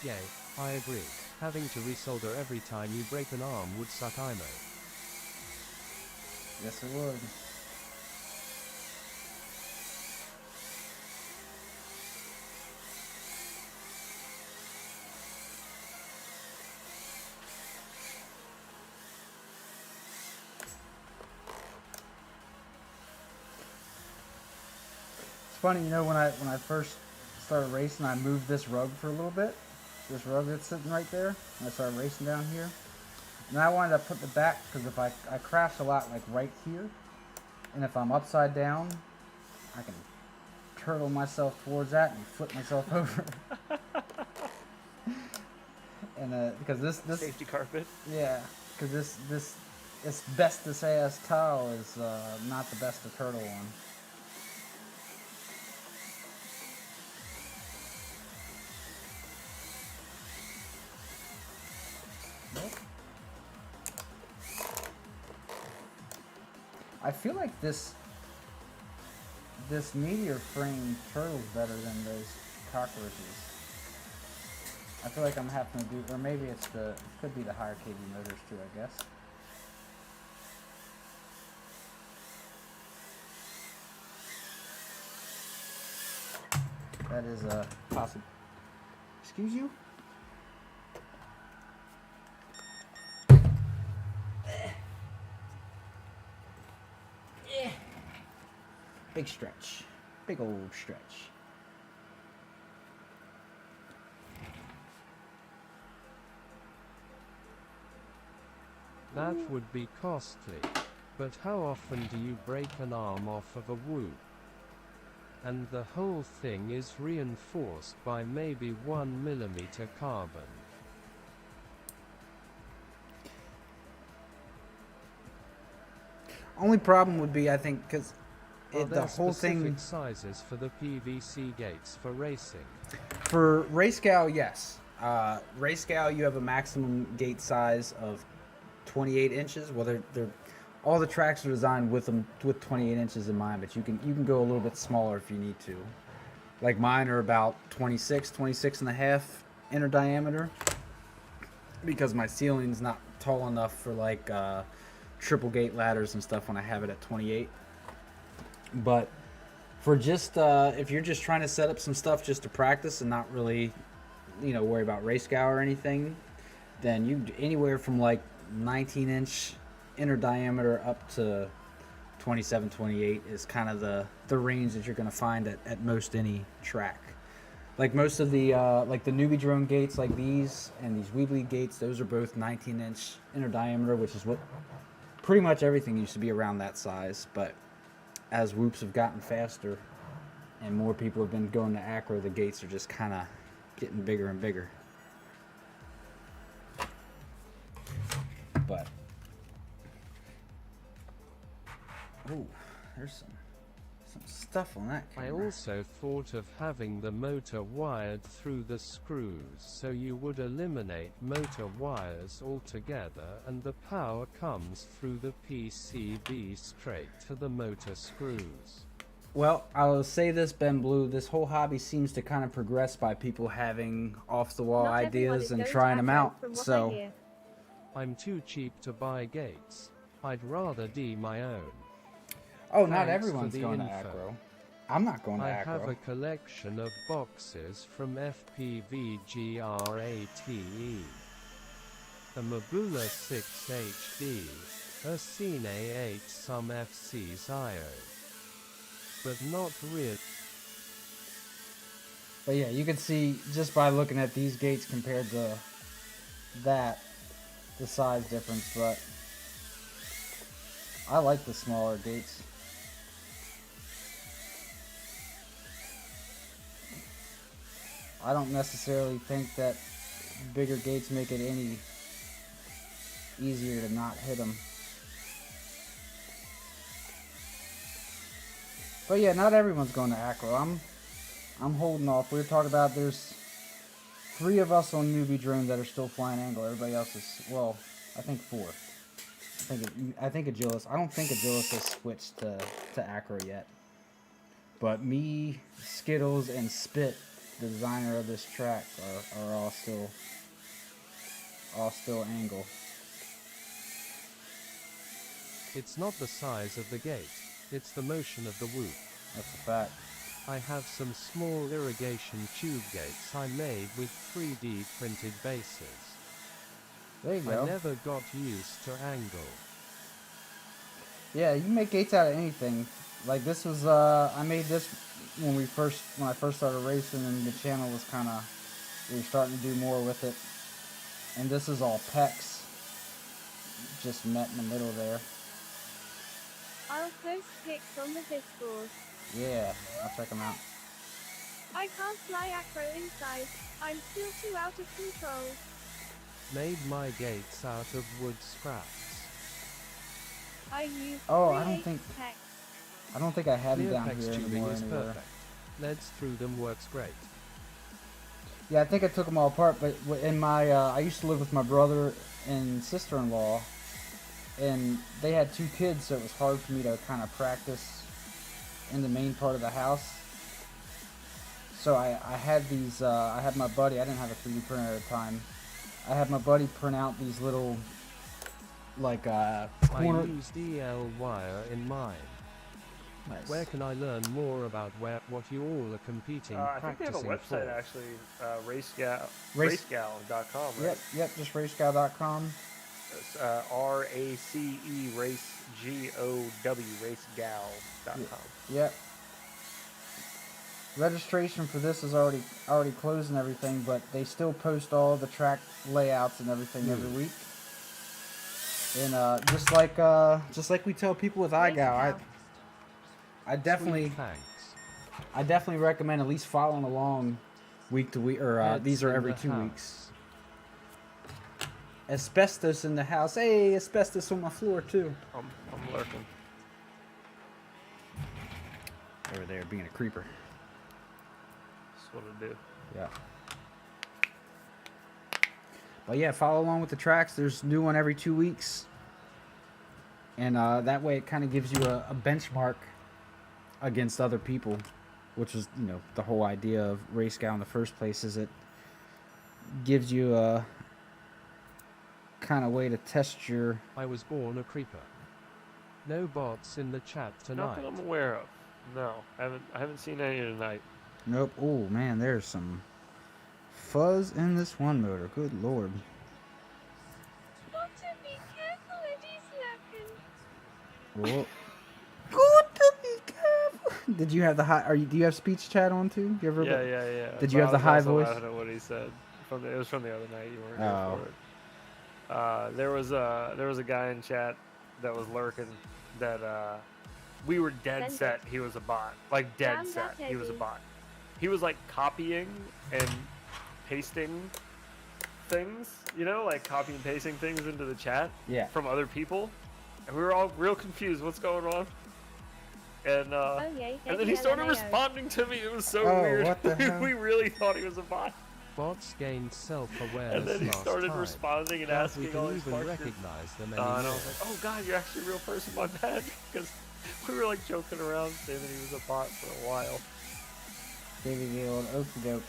Yay, I agree. Having to resolder every time you break an arm would suck, I know. Yes, it would. funny, you know, when I first started racing, I moved this rug for a little bit. This rug that's sitting right there. And I started racing down here. And I wanted to put the back, because if I crash a lot like right here, and if I'm upside down, I can turtle myself towards that and flip myself over. And because this Safety carpet. yeah, because this asbestos ass tile is not the best to turtle on. Nope. I feel like this meteor frame turtles better than those cockroaches. I feel like I'm having to do, or maybe it could be the higher kV motors too, I guess. That is a possible. Excuse you? Big stretch. Big old stretch. That would be costly. But how often do you break an arm off of a whoop? And the whole thing is reinforced by maybe 1mm carbon. Only problem would be, I think, because Are the there whole thing specific sizes for the PVC gates for racing? for RaceGOW, yes. RaceGOW, you have a maximum gate size of 28 inches. Well, they're all the tracks are designed with 28 inches in mind, but you can go a little bit smaller if you need to. Like mine are about 26 and a half inner diameter, because my ceiling's not tall enough for like triple gate ladders and stuff when I have it at 28. But for just if you're just trying to set up some stuff just to practice and not really, you know, worry about RaceGOW or anything, then you anywhere from like 19-inch inner diameter up to 27, 28 is kind of the range that you're going to find at most any track. Like most of the like the newbie drone gates like these and these Weebly gates, those are both 19-inch inner diameter, which is what pretty much everything used to be around that size. But as whoops have gotten faster and more people have been going to acro, the gates are just kind of getting bigger and bigger. But ooh, there's some stuff on that I camera. also thought of having the motor wired through the screws, so you would eliminate motor wires altogether and the power comes through the PCB straight to the motor screws. Well, I'll say this, Ben Blue, this whole hobby seems to kind of progress by people having off-the-wall Not everyone ideas is and going to trying them acro, out. from what I So, hear. I'm too cheap to buy gates. I'd rather do my own. oh, not Thanks everyone's for the going to info. acro. I'm not going to I have acro. a collection of boxes from FPV GRATE. A Mabula 6 HD, a Cine 8, some FC's IO. But not real. But yeah, you can see just by looking at these gates compared to that, the size difference. But I like the smaller gates. I don't necessarily think that bigger gates make it any easier to not hit them. But yeah, not everyone's going to acro. I'm holding off. We were talking about there's 3 of us on newbie drone that are still flying angle. Everybody else is, well, I think 4. I think Agilus. I don't think Agilus has switched to acro yet. But me, Skittles, and Spit, the designer of this track, are all still angle. It's not the size of the gate, it's the motion of the whoop. That's a fact. I have some small irrigation tube gates I made with 3D printed bases. There you go. I never got used to angle. Yeah, you can make gates out of anything. Like this was I made this when I first started racing, and the channel was kind of, we were starting to do more with it. And this is all pecs, just met in the middle there. I'll post pics on the Discord. Yeah, I'll check them out. I can't fly acro inside. I'm still too out of control. Made my gates out of wood scraps. I use Oh, I 3/8 I don't think I have them Clear down pex here tubing anymore is anywhere. perfect. Leads through them works great. Yeah, I think I took them all apart, but in my, I used to live with my brother and sister-in-law, and they had 2 kids, so it was hard for me to kind of practice in the main part of the house. So I had these, I had my buddy, I didn't have a 3D printer at the time, I had my buddy print out these little, like, I corner... used EL wire in mine. Nice. Where can I learn more about what you all are competing, I think they have a practicing website for? actually, RaceGOW, Race- RaceGOW.com, right? Yep, just RaceGOW.com. It's, R-A-C-E, Race, G-O-W, RaceGOW.com. Yep. Registration for this is already closed and everything, but they still post all the track layouts and everything every week. And just like we tell people with RaceGOW, I definitely recommend at least following along week to week, or Heads these are in every the 2 house. weeks. Asbestos in the house. Hey, asbestos on my floor too. I'm lurking. Over there being a creeper. That's what I do. Yeah. But yeah, follow along with the tracks. There's a new one every 2 weeks. And that way it kind of gives you a benchmark against other people, which is, you know, the whole idea of RaceGOW in the first place, is it gives you a kind of way to test your... I was born a creeper. No bots in the chat Not tonight. that I'm aware of. No, I haven't seen any tonight. Nope. Oh man, there's some fuzz in this one motor. Good lord. Got to be careful, Eddie's lurking. Whoa. Good to be careful. Did you have the high? Do you have speech chat on too? You ever? Yeah. Did you have the high I was voice? laughing at what he said. It was from the other night. You weren't Oh. here for it. There was a guy in chat that was lurking that we were dead Send set he was a bot. Like dead Damn set that he was a Eddie. bot. He was like copying and pasting things, you know, like copy and pasting things into the chat Yeah. from other people. And we were all real confused what's going on. And Oh yay, and then he Eddie started LMAO. responding to me. It was so Oh, weird. what the hell? We really thought he was a bot. Bots gained self-awareness And then he last started time. responding and Can't asking we all can these even questions. recognize them And anymore. I was like, oh god, you're actually a real person, my bad. Because we were like joking around saying that he was a bot for a while. Gave you the old okie doke.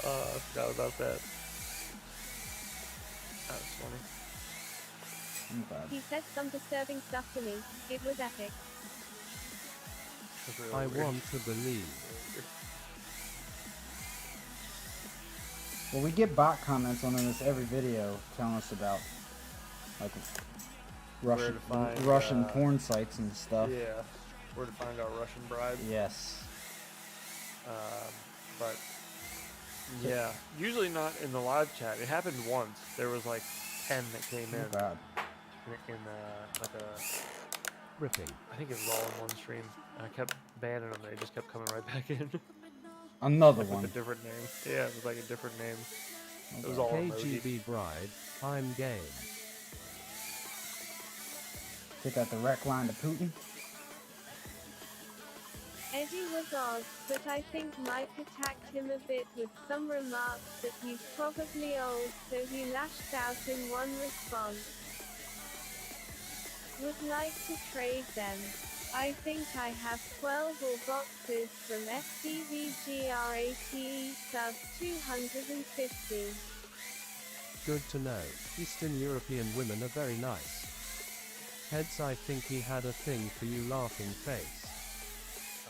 I forgot about that. That was funny. I'm glad. He said some disturbing stuff to me. It was epic. It was I really weird. want to believe. Well, we get bot comments on this every video telling us about like Russian to find, Russian porn sites and stuff. Yeah, where to find our Russian bride. Yes. But yeah, usually not in the live chat. It happened once. There was like 10 that came Oh in God. like a. Ripping. I think it was all in one stream. I kept banning them. They just kept coming right back in. Another With one. a different name. Yeah, it was like a different name. It was Okay. all emoji. KGB bride, I'm game. Take out the wreck line to Putin. Eddie was odd, but I think Mike attacked him a bit with some remarks that he's probably old, so he lashed out in one response. Would like to trade them. I think I have 12 or boxes from FPV GRATE sub 250. Good to know. Eastern European women are very nice. Heads, I think he had a thing for you, laughing face.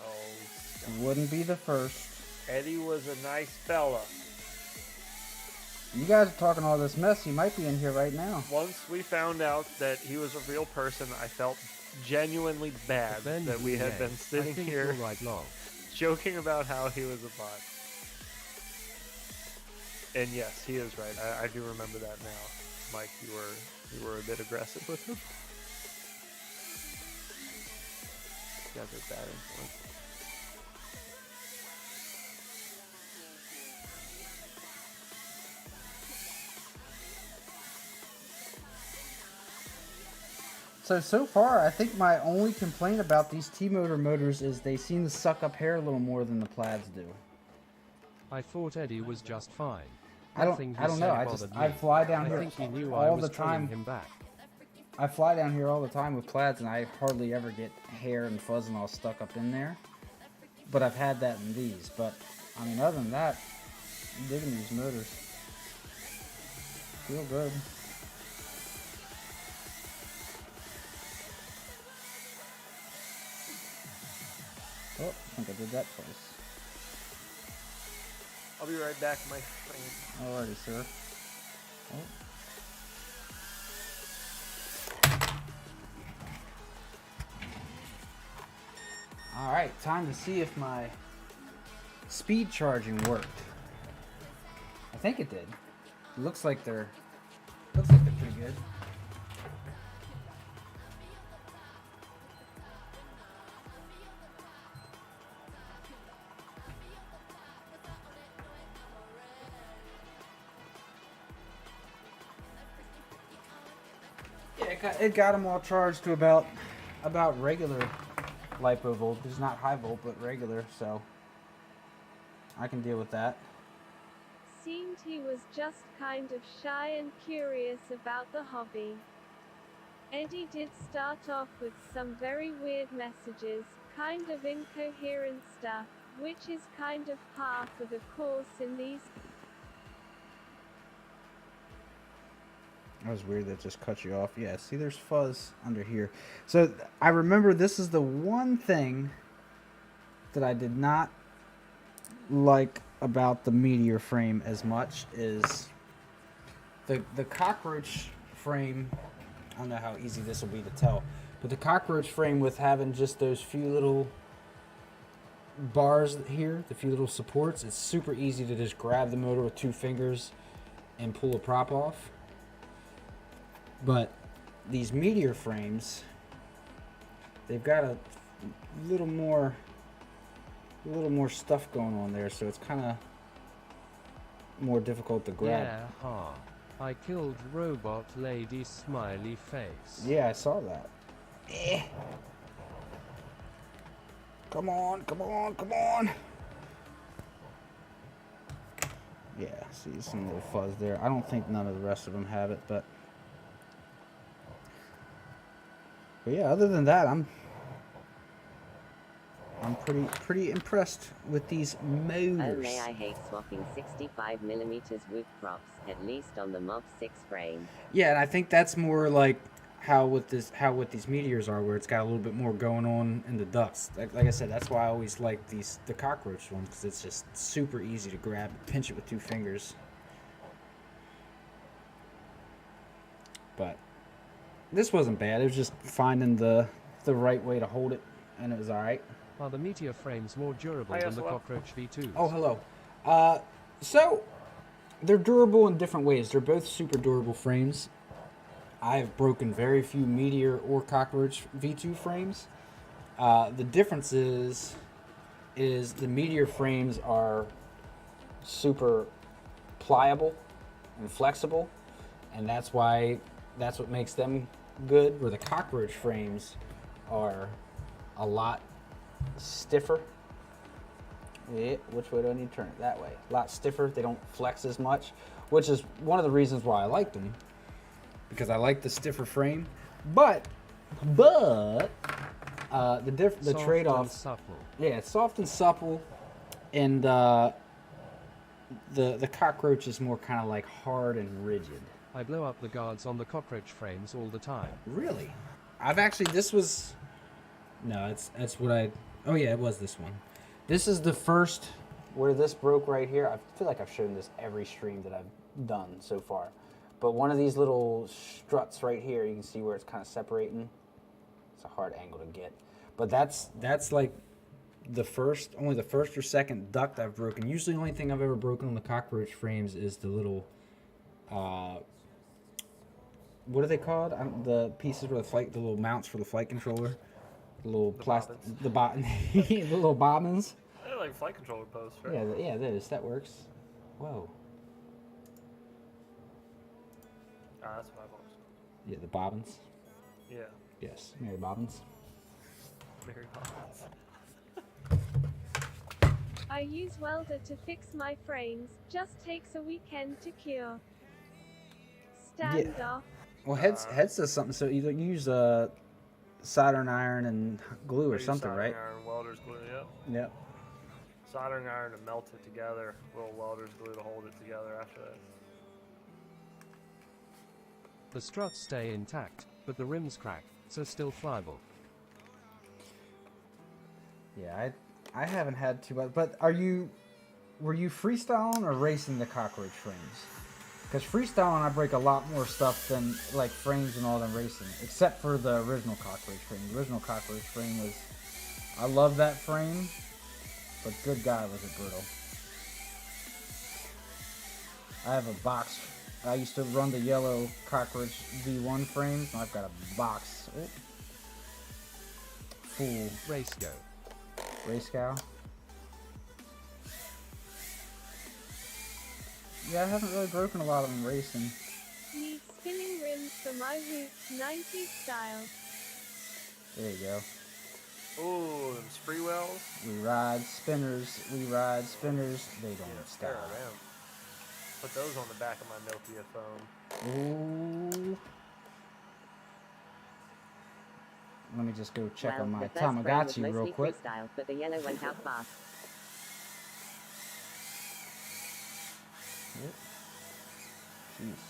Oh, Wouldn't be the first. Eddie was a nice fella. You guys are talking all this mess. He might be in here right now. Once we found out that he was a real person, I felt genuinely bad Ben that we had VA, been sitting I think here you're right, lol. joking about how he was a bot. And yes, he is right. I do remember that now. Mike, you were a bit aggressive with him. You guys are bad influence. So far, I think my only complaint about these T-motor motors is they seem to suck up hair a little more than the plaids do. I thought Eddie was just fine. I Nothing don't he know. said bothered I me. fly down I here think he knew all I was the time. trolling him back. I fly down here all the time with plaids, and I hardly ever get hair and fuzz and all stuck up in there. But I've had that in these. But I mean, other than that, I'm digging these motors. Feel good. Oh, I think I did that twice. I'll be right back, my friend. Alrighty, sir. Oh. Alright, time to see if my speed charging worked. I think it did. Looks like they're pretty good. Yeah, it got them all charged to about regular LiPo voltage, not high volt, but regular, so I can deal with that. Seemed he was just kind of shy and curious about the hobby. Eddie did start off with some very weird messages, kind of incoherent stuff, which is kind of par for the course in these. That was weird, that just cut you off. Yeah, see, there's fuzz under here. So I remember this is the one thing that I did not like about the Meteor frame as much is the cockroach frame. I don't know how easy this will be to tell, but the cockroach frame with having just those few little bars here, the few little supports, it's super easy to just grab the motor with 2 fingers and pull a prop off. But these Meteor frames, they've got a little more stuff going on there, so it's kind of more difficult to grab. Yeah, ha. I killed robot lady smiley face. Yeah, I saw that. Eh. Come on, come on, come on. Yeah, see some little fuzz there. I don't think none of the rest of them have it, but yeah, other than that, I'm pretty impressed with these motors. Oh, may I hate swapping 65mm whoop props, at least on the Mob 6 frame. Yeah, and I think that's more like how with these Meteors are, where it's got a little bit more going on in the ducts. Like I said, that's why I always like the cockroach ones, because it's just super easy to grab, pinch it with 2 fingers. But this wasn't bad. It was just finding the right way to hold it, and it was all right. Are the Meteor frames more durable than the Cockroach V2s? Oh, hello. So they're durable in different ways. They're both super durable frames. I've broken very few Meteor or Cockroach V2 frames. The difference is the Meteor frames are super pliable and flexible, and that's what makes them good, where the Cockroach frames are a lot stiffer. Yeah, which way do I need to turn it? That way. A lot stiffer. They don't flex as much, which is one of the reasons why I like them, because I like the stiffer frame. But the trade-off. Yeah, it's soft and supple, and the Cockroach is more kind of like hard and rigid. I blow up the guards on the Cockroach frames all the time. Really? I've actually, oh yeah, it was this one. This is the first where this broke right here. I feel like I've shown this every stream that I've done so far. But one of these little struts right here, you can see where it's kind of separating. It's a hard angle to get. But that's like only the first or second duct I've broken. Usually the only thing I've ever broken on the cockroach frames is the little, what are they called? The pieces where the little mounts for the flight controller. The little plastic, the little bobbins. They're like flight controller posts, right? Yeah, those. That works. Whoa. That's what I've always. Yeah, the bobbins. Yeah. Yes, Mary Bobbins. Mary Poppins. I use welder to fix my frames, just takes a weekend to cure. Stand off. Well, Heads does something. So you use soldering iron and glue or something, right? Soldering iron, welder's glue. Yep. Yep. Soldering iron to melt it together. Little welder's glue to hold it together after that. The struts stay intact, but the rims crack, so still flyable. Yeah, I haven't had too much. But were you freestyling or racing the cockroach frames? Because freestyling, I break a lot more stuff than like frames and all than racing, except for the original cockroach frame. The original cockroach frame was, I love that frame, but good God, was it brittle. I have a box. I used to run the yellow cockroach V1 frames, and I've got a box full. RaceGOW. Yeah, I haven't really broken a lot of them racing. Need spinning rims for my roots, 90s style. There you go. Ooh, them spree wells. We ride spinners, they don't stop. Put those on the back of my Nokia phone. Ooh. Let me just go check on my the first frame was Tamagotchi mostly real quick. freestyle, but the yellow went out fast. Yep. Jeez.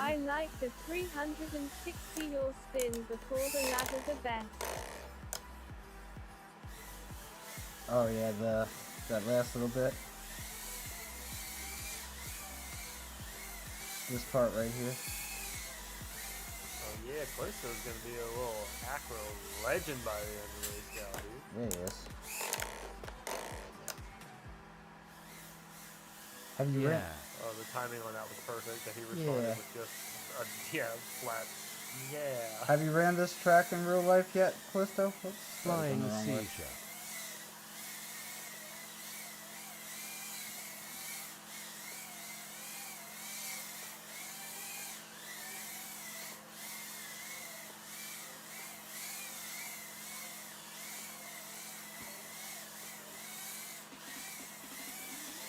I like the 360 yaw spin before the ladder the best. Oh yeah, that last little bit. This part right here. Oh yeah, Callisto's gonna be a little acro legend by the end of the RaceGOW, dude. There he is. Have you read? Oh, the timing on that was perfect. That he responded with just a flat. Yeah. Have you ran this track in real life yet, Callisto? Oops, Flying that was on the wrong way. seizure.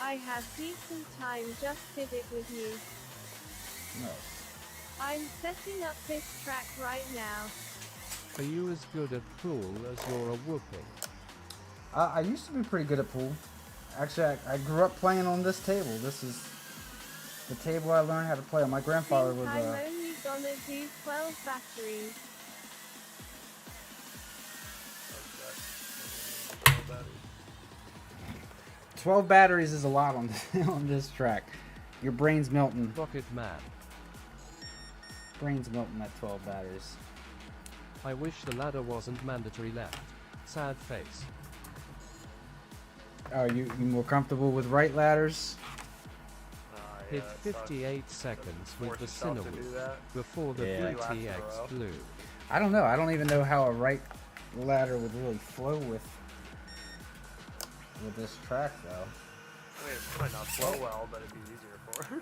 I have decent time, just did it with you. Nice. I'm setting up this track right now. Are you as good at pool as you're a whooping? I used to be pretty good at pool. Actually, I grew up playing on this table. This is the table I learned how to play on. My grandfather was I'm only gonna do 12 batteries. 12 batteries is a lot on on this track. Your brain's melting. Rocket Man. Brain's melting at 12 batteries. I wish the ladder wasn't mandatory left. Sad face. Are you more comfortable with right ladders? Hit 58 seconds with the tinywhoop before the Yeah. VTX flew. I don't know. I don't even know how a right ladder would really flow with this track, though. I mean, it might not flow well, but it'd be easier for her.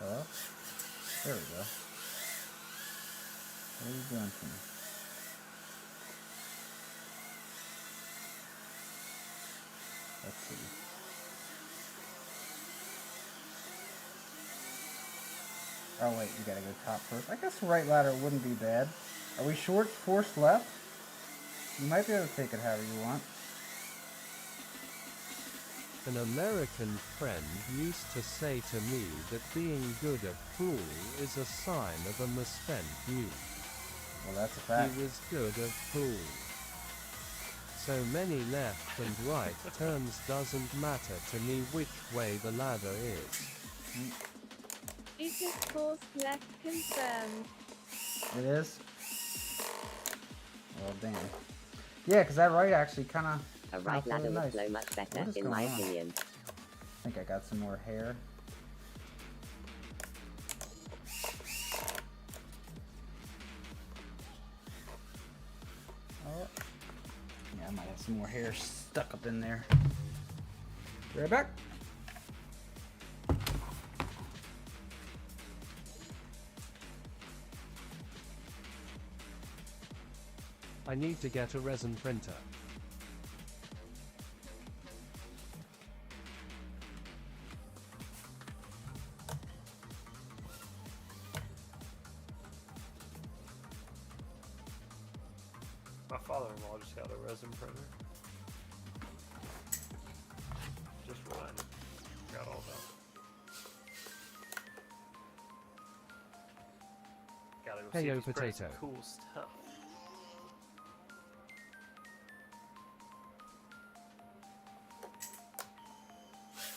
Hello? There we go. What are you doing for me? Let's see. Oh wait, you gotta go top first. I guess the right ladder wouldn't be bad. Are we short, force left? You might be able to take it however you want. An American friend used to say to me that being good at pool is a sign of a misspent youth. Well, that's a fact. He was good at pool. So many left and right turns doesn't matter to me which way the ladder is. It is forced left confirmed. It is? Well, damn. Yeah, because that right actually kind of... A right ladder would nice. flow much better, What is in my going on? opinion. I think I got some more hair. Oh. Yeah, I might have some more hair stuck up in there. Be right back. I need to get a resin printer. My father-in-law just got a resin printer. Just reminded. Forgot all about it. Gotta go see Heyo if he's printing some potato. cool stuff.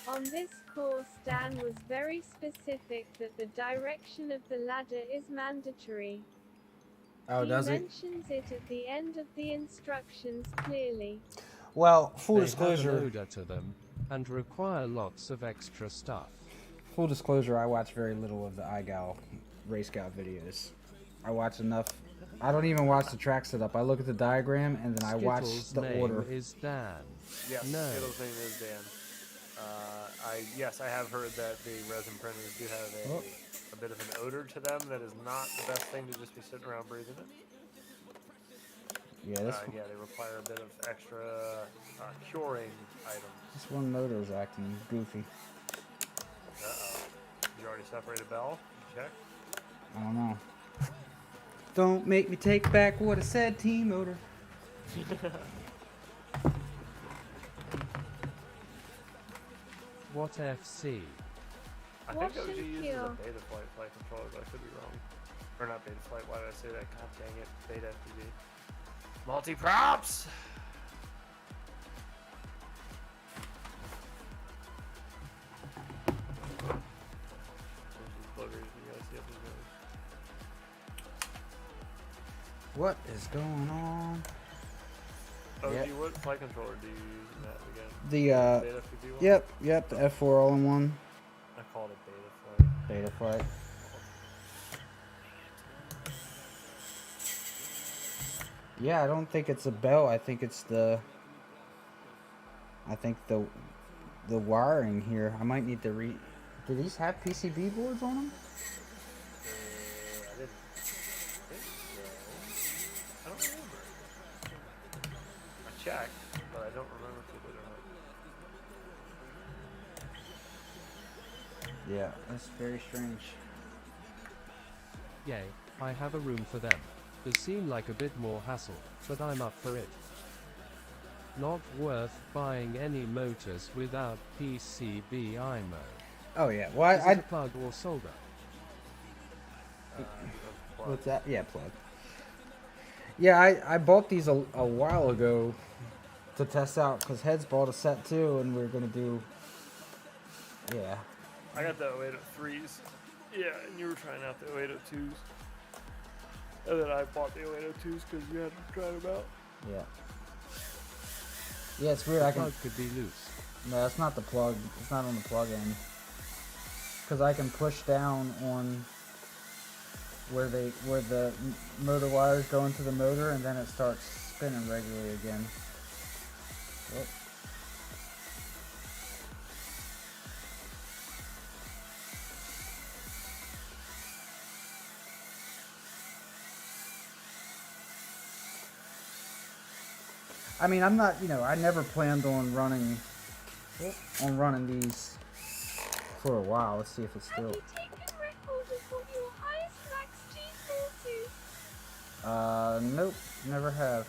On this course, Dan was very specific that the direction of the ladder is mandatory. Oh, He does it? mentions it at the end of the instructions clearly. Well, full They have disclosure. an odor to them and require lots of extra stuff. Full disclosure, I watch very little of the iGal RaceGOW videos. I watch enough. I don't even watch the track setup. I look at the diagram and then I watch Skittles' the name order. is Dan. Yes, No. Skittles' name is Dan. Yes, I have heard that the resin printers do have a bit of an odor to them that is not the best thing to just be sitting around breathing it. Yeah, this Yeah, they require a bit of extra curing items. this one motor is acting goofy. Uh-oh. You already separated Bell? Check. I don't know. Don't make me take back what I said, team motor. What FC? I Wash think OG and uses cure. a beta flight controller, but I could be wrong. Or not beta flight, why did I say that? God dang it. Beta FPV. Multi-props! There's these boogers, you guys see up his nose. What is going on? OG, Yep. what flight controller do you use in that again? The Beta FPV one? yep, the F4 all-in-one I called it beta flight. beta flight. Yeah, I don't think it's a belt. I think it's the wiring here. I might need to do these have PCB boards on them? I didn't think so. I don't remember. I checked, but I don't remember if it did or not. Yeah, that's very strange. Yay, I have a room for them. Does seem like a bit more hassle, but I'm up for it. Not worth buying any motors without PCB IMO. Oh yeah, well Is it a plug or solder? what's that? Yeah, plug. Yeah, I bought these a while ago to test out because Heads bought a set too, and we are gonna do. Yeah. I got the 0803s. Yeah, and you were trying out the 0802s. And then I bought the 0802s because you had to try them out. Yeah. Yeah, it's weird. The I can. plug could be loose. No, that's not the plug. It's not on the plug end. Because I can push down on where the motor wires go into the motor, and then it starts spinning regularly again. Oh. I mean, I'm not, I never planned on running these for a while. Let's see if it's still. Have you taken record of what you Nope, never have.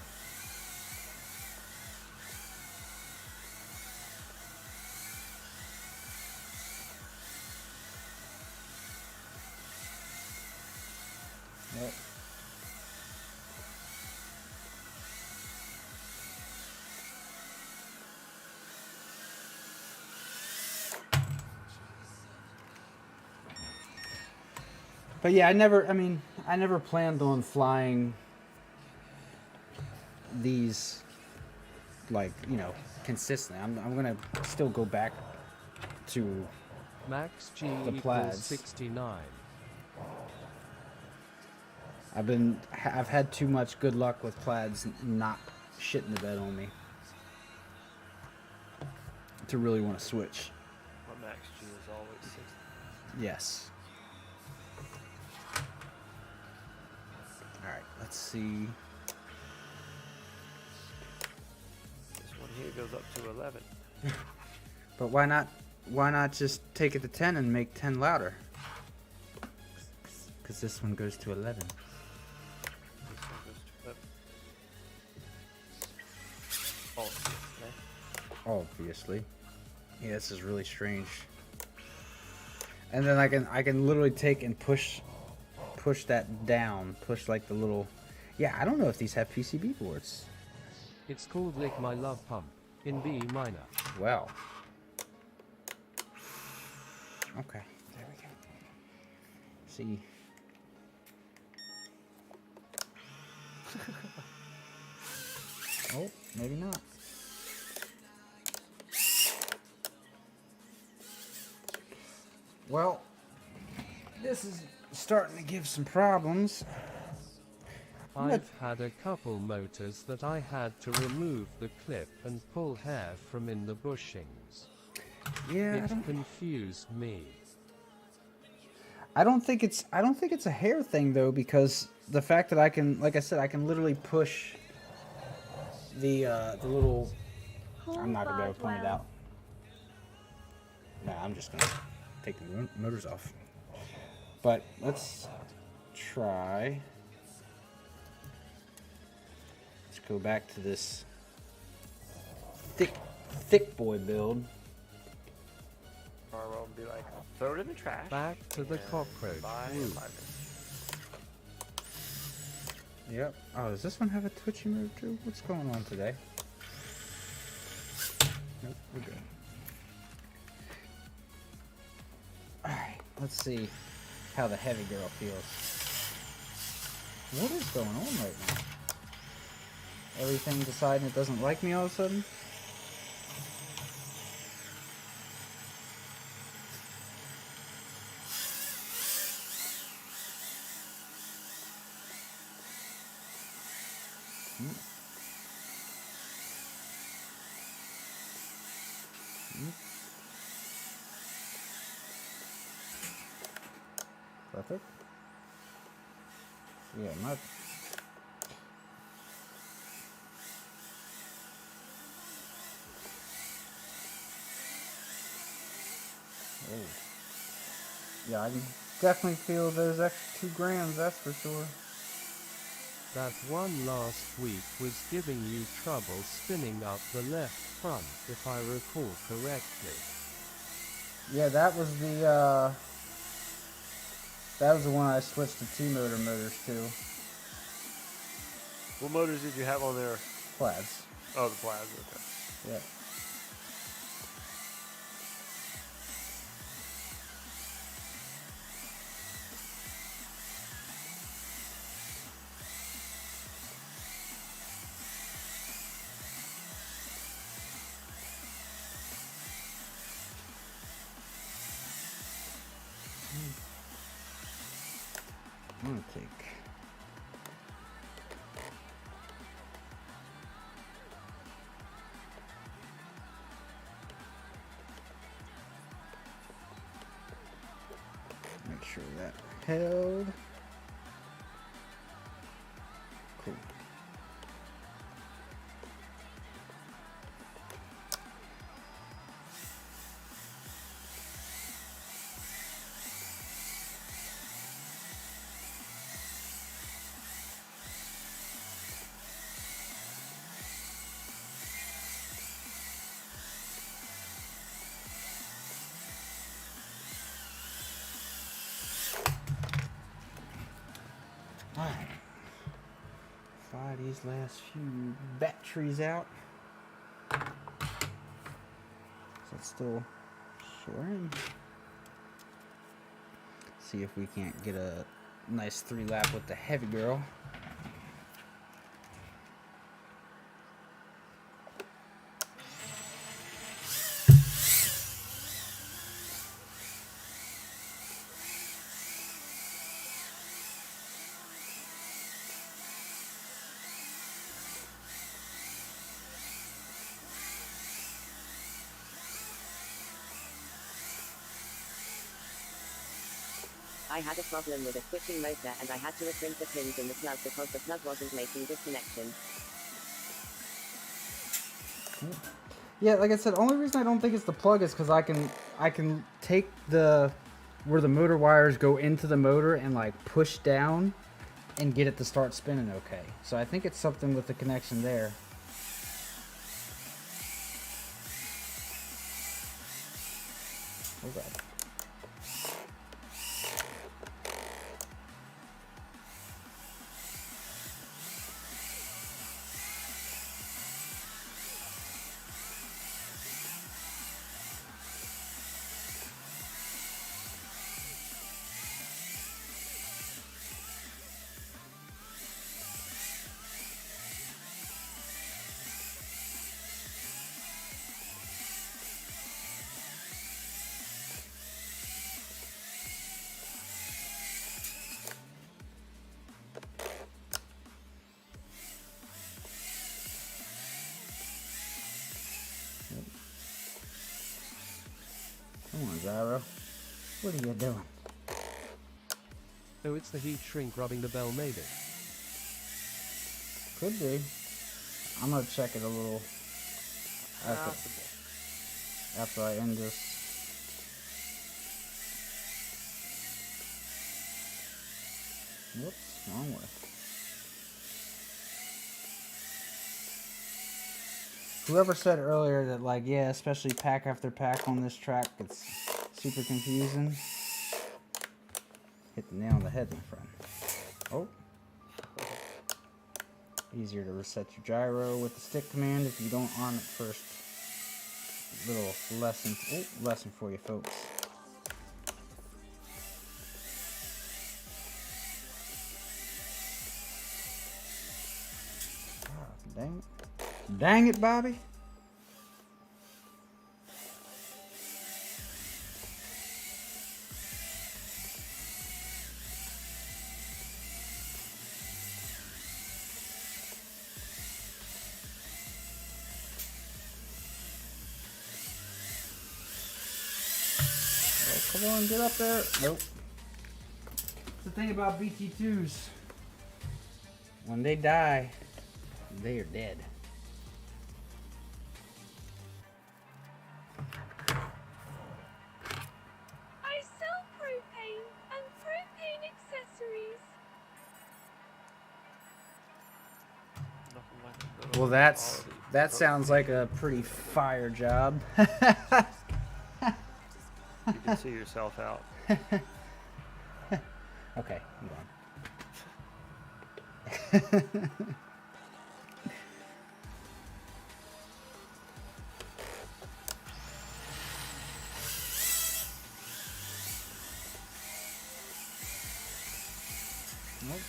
Yep. But yeah, I never planned on flying these, like, consistently. I'm gonna still go back to Max G the equals plaids. 69. I've had too much good luck with plaids not shitting the bed on me to really want to switch. My max G is always 60. Yes. All right, let's see. This one here goes up to 11. But why not just take it to 10 and make 10 louder? Because this one goes to 11. This one goes to 11. Oh, okay. Obviously. Yeah, this is really strange. And then I can literally take and push that down. Push like the little... Yeah, I don't know if these have PCB boards. It's called Lick My Love Pump in B minor. Well. Okay, there we go. See. Oh, maybe not. Well, this is starting to give some problems. I've had a couple motors that I had to remove the clip and pull hair from in the bushings. Yeah, It confused me. I don't think it's a hair thing though, because the fact that I can, like I said, I can literally push the little. I'm not gonna be able to point it out. No, I'm just gonna take the motors off. But let's try. Let's go back to this thick boy build. Or I'll be like, throw it in the trash. Back to the cockroach Bye. route. Yep. Oh, does this one have a twitchy move too? What's going on today? Nope, we're good. Alright, let's see how the heavy girl feels. What is going on right now? Everything deciding it doesn't like me all of a sudden? Perfect. Yeah, my... Oh. Yeah, I can definitely feel those extra 2 grams, that's for sure. That one last week was giving you trouble spinning up the left front, if I recall correctly. Yeah, that was the one I switched to T-motor motors to. What motors did you have on there? Plaids. Oh, the plaids, okay. Yeah. I'm gonna take... Make sure that held. Cool. last few batteries out. So it's still showing. See if we can't get a nice 3-lap with the heavy girl. I had a problem with a switching motor and I had to recrimp the pins in the plug because the plug wasn't making good connection. Yeah, like I said, only reason I don't think it's the plug is because I can take the where the motor wires go into the motor and like push down and get it to start spinning okay. So I think it's something with the connection there. Oh God. Come on, Gyro. What are you doing? Oh, it's the heat shrink rubbing the bell maybe. Could be. I'm gonna check it a little after I end this. Whoops, wrong way. Whoever said earlier that, like, yeah, especially pack after pack on this track, it's super confusing. Hit the nail on the head, my friend. Oh. Easier to reset your gyro with the stick command if you don't arm it first. Little lesson for you folks. Oh, dang it. Dang it, Bobby. Oh, come on, get up there. Nope. That's the thing about BT2s. When they die, they are dead. I sell propane and propane accessories. Well, that sounds like a pretty fire job. You can see yourself out. Okay, I'm done. Nope.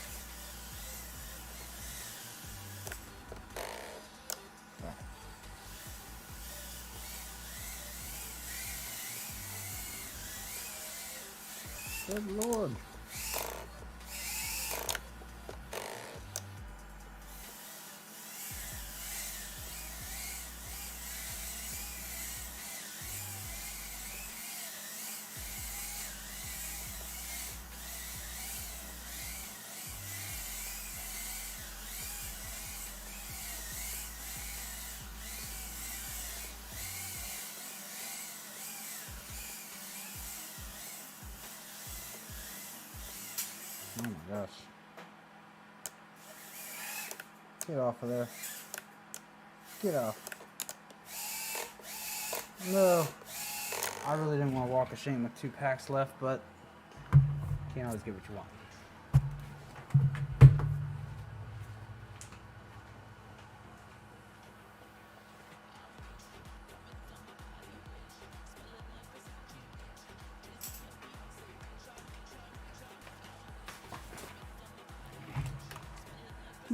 Good Lord. Oh my gosh. Get off of there. Get off. No. I really didn't want to walk of shame with 2 packs left, but can't always get what you want.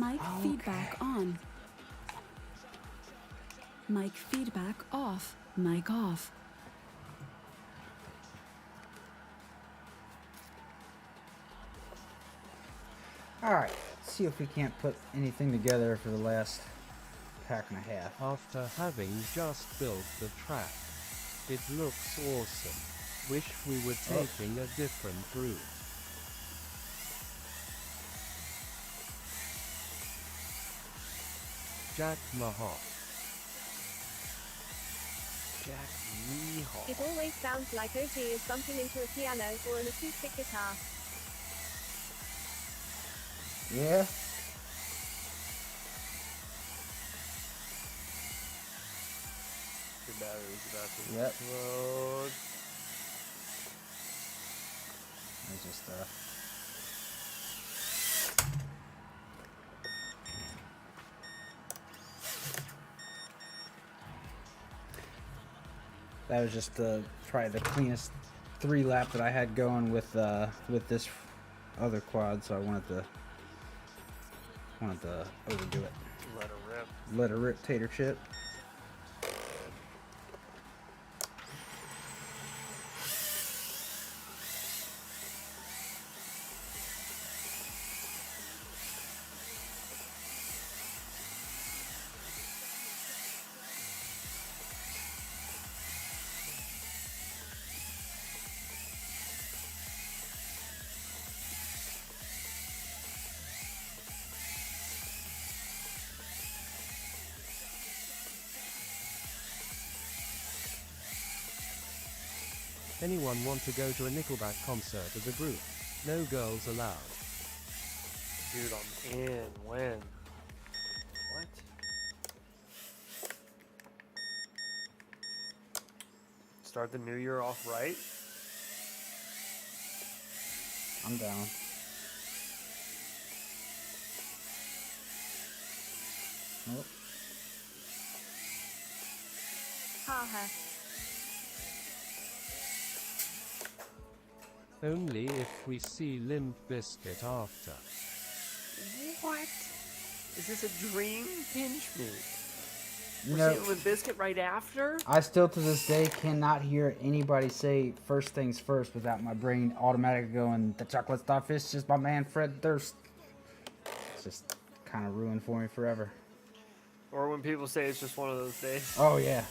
Mic feedback on. Mic feedback off. Mic off. Alright, let's see if we can't put anything together for the last pack and a half. After having just built the track, it looks awesome. Wish we were taking a different route. Jack Mahot. Jack Yeehaw. It always sounds like OG is bumping into a piano or an acoustic guitar. Yeah? Your battery's about to Yep. explode. There's just that was just probably the cleanest 3-lap that I had going with this other quad, so I wanted to overdo it. Let her rip. Let her rip, tater chip. Anyone want to go to a Nickelback concert as a group? No girls allowed. Dude, I'm in. When? What? Start the new year off right? I'm down. Oh. Haha. Only if we see Limp Bizkit after. What? Is this a dream? Pinch me. You We're know, seeing Limp Bizkit right after? I still to this day cannot hear anybody say first things first without my brain automatically going, the chocolate starfish is my man Fred Durst. It's just kind of ruined for me forever. Or when people say it's just one of those days. Oh, yeah.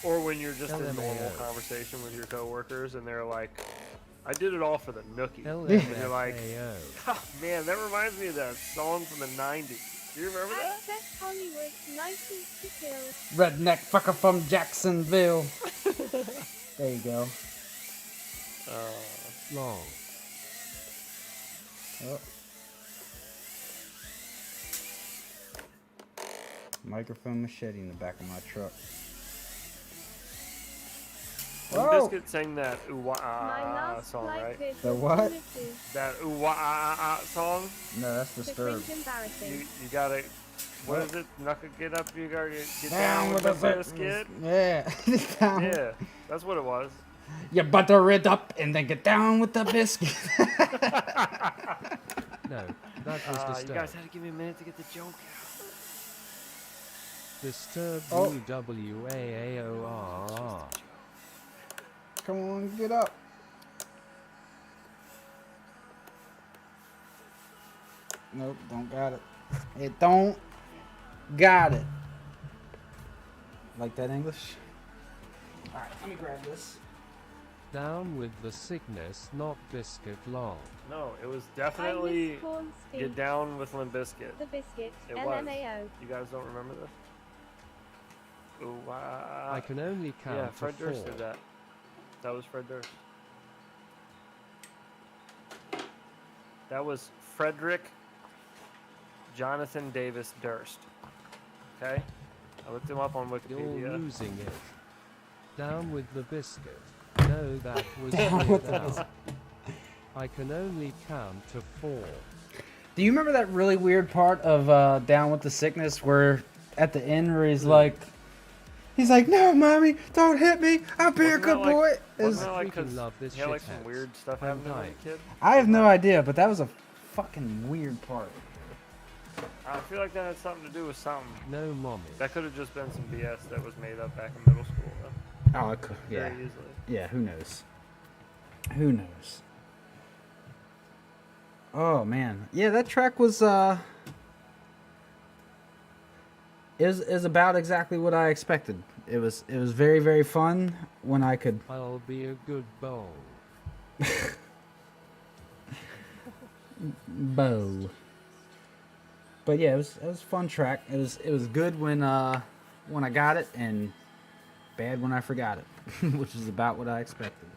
Or when you're just in LMAO. normal conversation with your coworkers and they're like, I did it all for the nookie. And LMAO. you're like, oh, man, that reminds me of that song from the 90s. Do you remember that? Access Hollywood, license to kill. Redneck fucker from Jacksonville. There you go. Long. Oh. Microphone machete in the back of my truck. Limp Oh! Bizkit sang that ooh wah My ah last song, flight right? bid The was what? limited That ooh wah ah song. No, that's to Disturbed. cringe embarrassing. You gotta. What is it? Knuckle get up. You gotta get down with the biscuit. Yeah. Down. Yeah, that's what it was. You butter it up and then get down with the biscuit. No, that was You Disturbed. guys had to give me a minute to get the joke out. Disturbed Oh. UWAAORR. Come on, get up. Nope, don't got it. It don't got it. Like that English? Alright, let me grab this. Down with the sickness, not biscuit long. No, it was I definitely miss Corn Get Steve, Down with Limp Bizkit. the biscuit, It was. LMAO. You guys don't remember this? Ooh wah. I can only count Yeah, to Fred 4. Durst did that. That was Fred Durst. That was Frederick Jonathan Davis Durst. Okay? I looked him up on You're Wikipedia. losing it. Down with the biscuit. No, that was Down weird with the out. biscuit. I can only count to 4. Do you remember that really weird part of Down with the Sickness where at the end where he's like, He's like, no, mommy, don't hit me. I'll be a Wasn't good that like- boy. Wasn't It's- that like Freaking because love this he had like some shitheads. weird stuff I'm happening when dying. he was a kid? I have no idea, but that was a fucking weird part. I feel like that had something to do with something. No mommy. That could have just been some BS that was made up back in middle school, though. Oh, it could, yeah. Very easily. Yeah, who knows? Who knows? Oh man, yeah, that track was is about exactly what I expected. It was very, very fun when I could. I'll be a good bowl. Bow. But yeah, it was a fun track. It was good when I got it, and bad when I forgot it, which is about what I expected.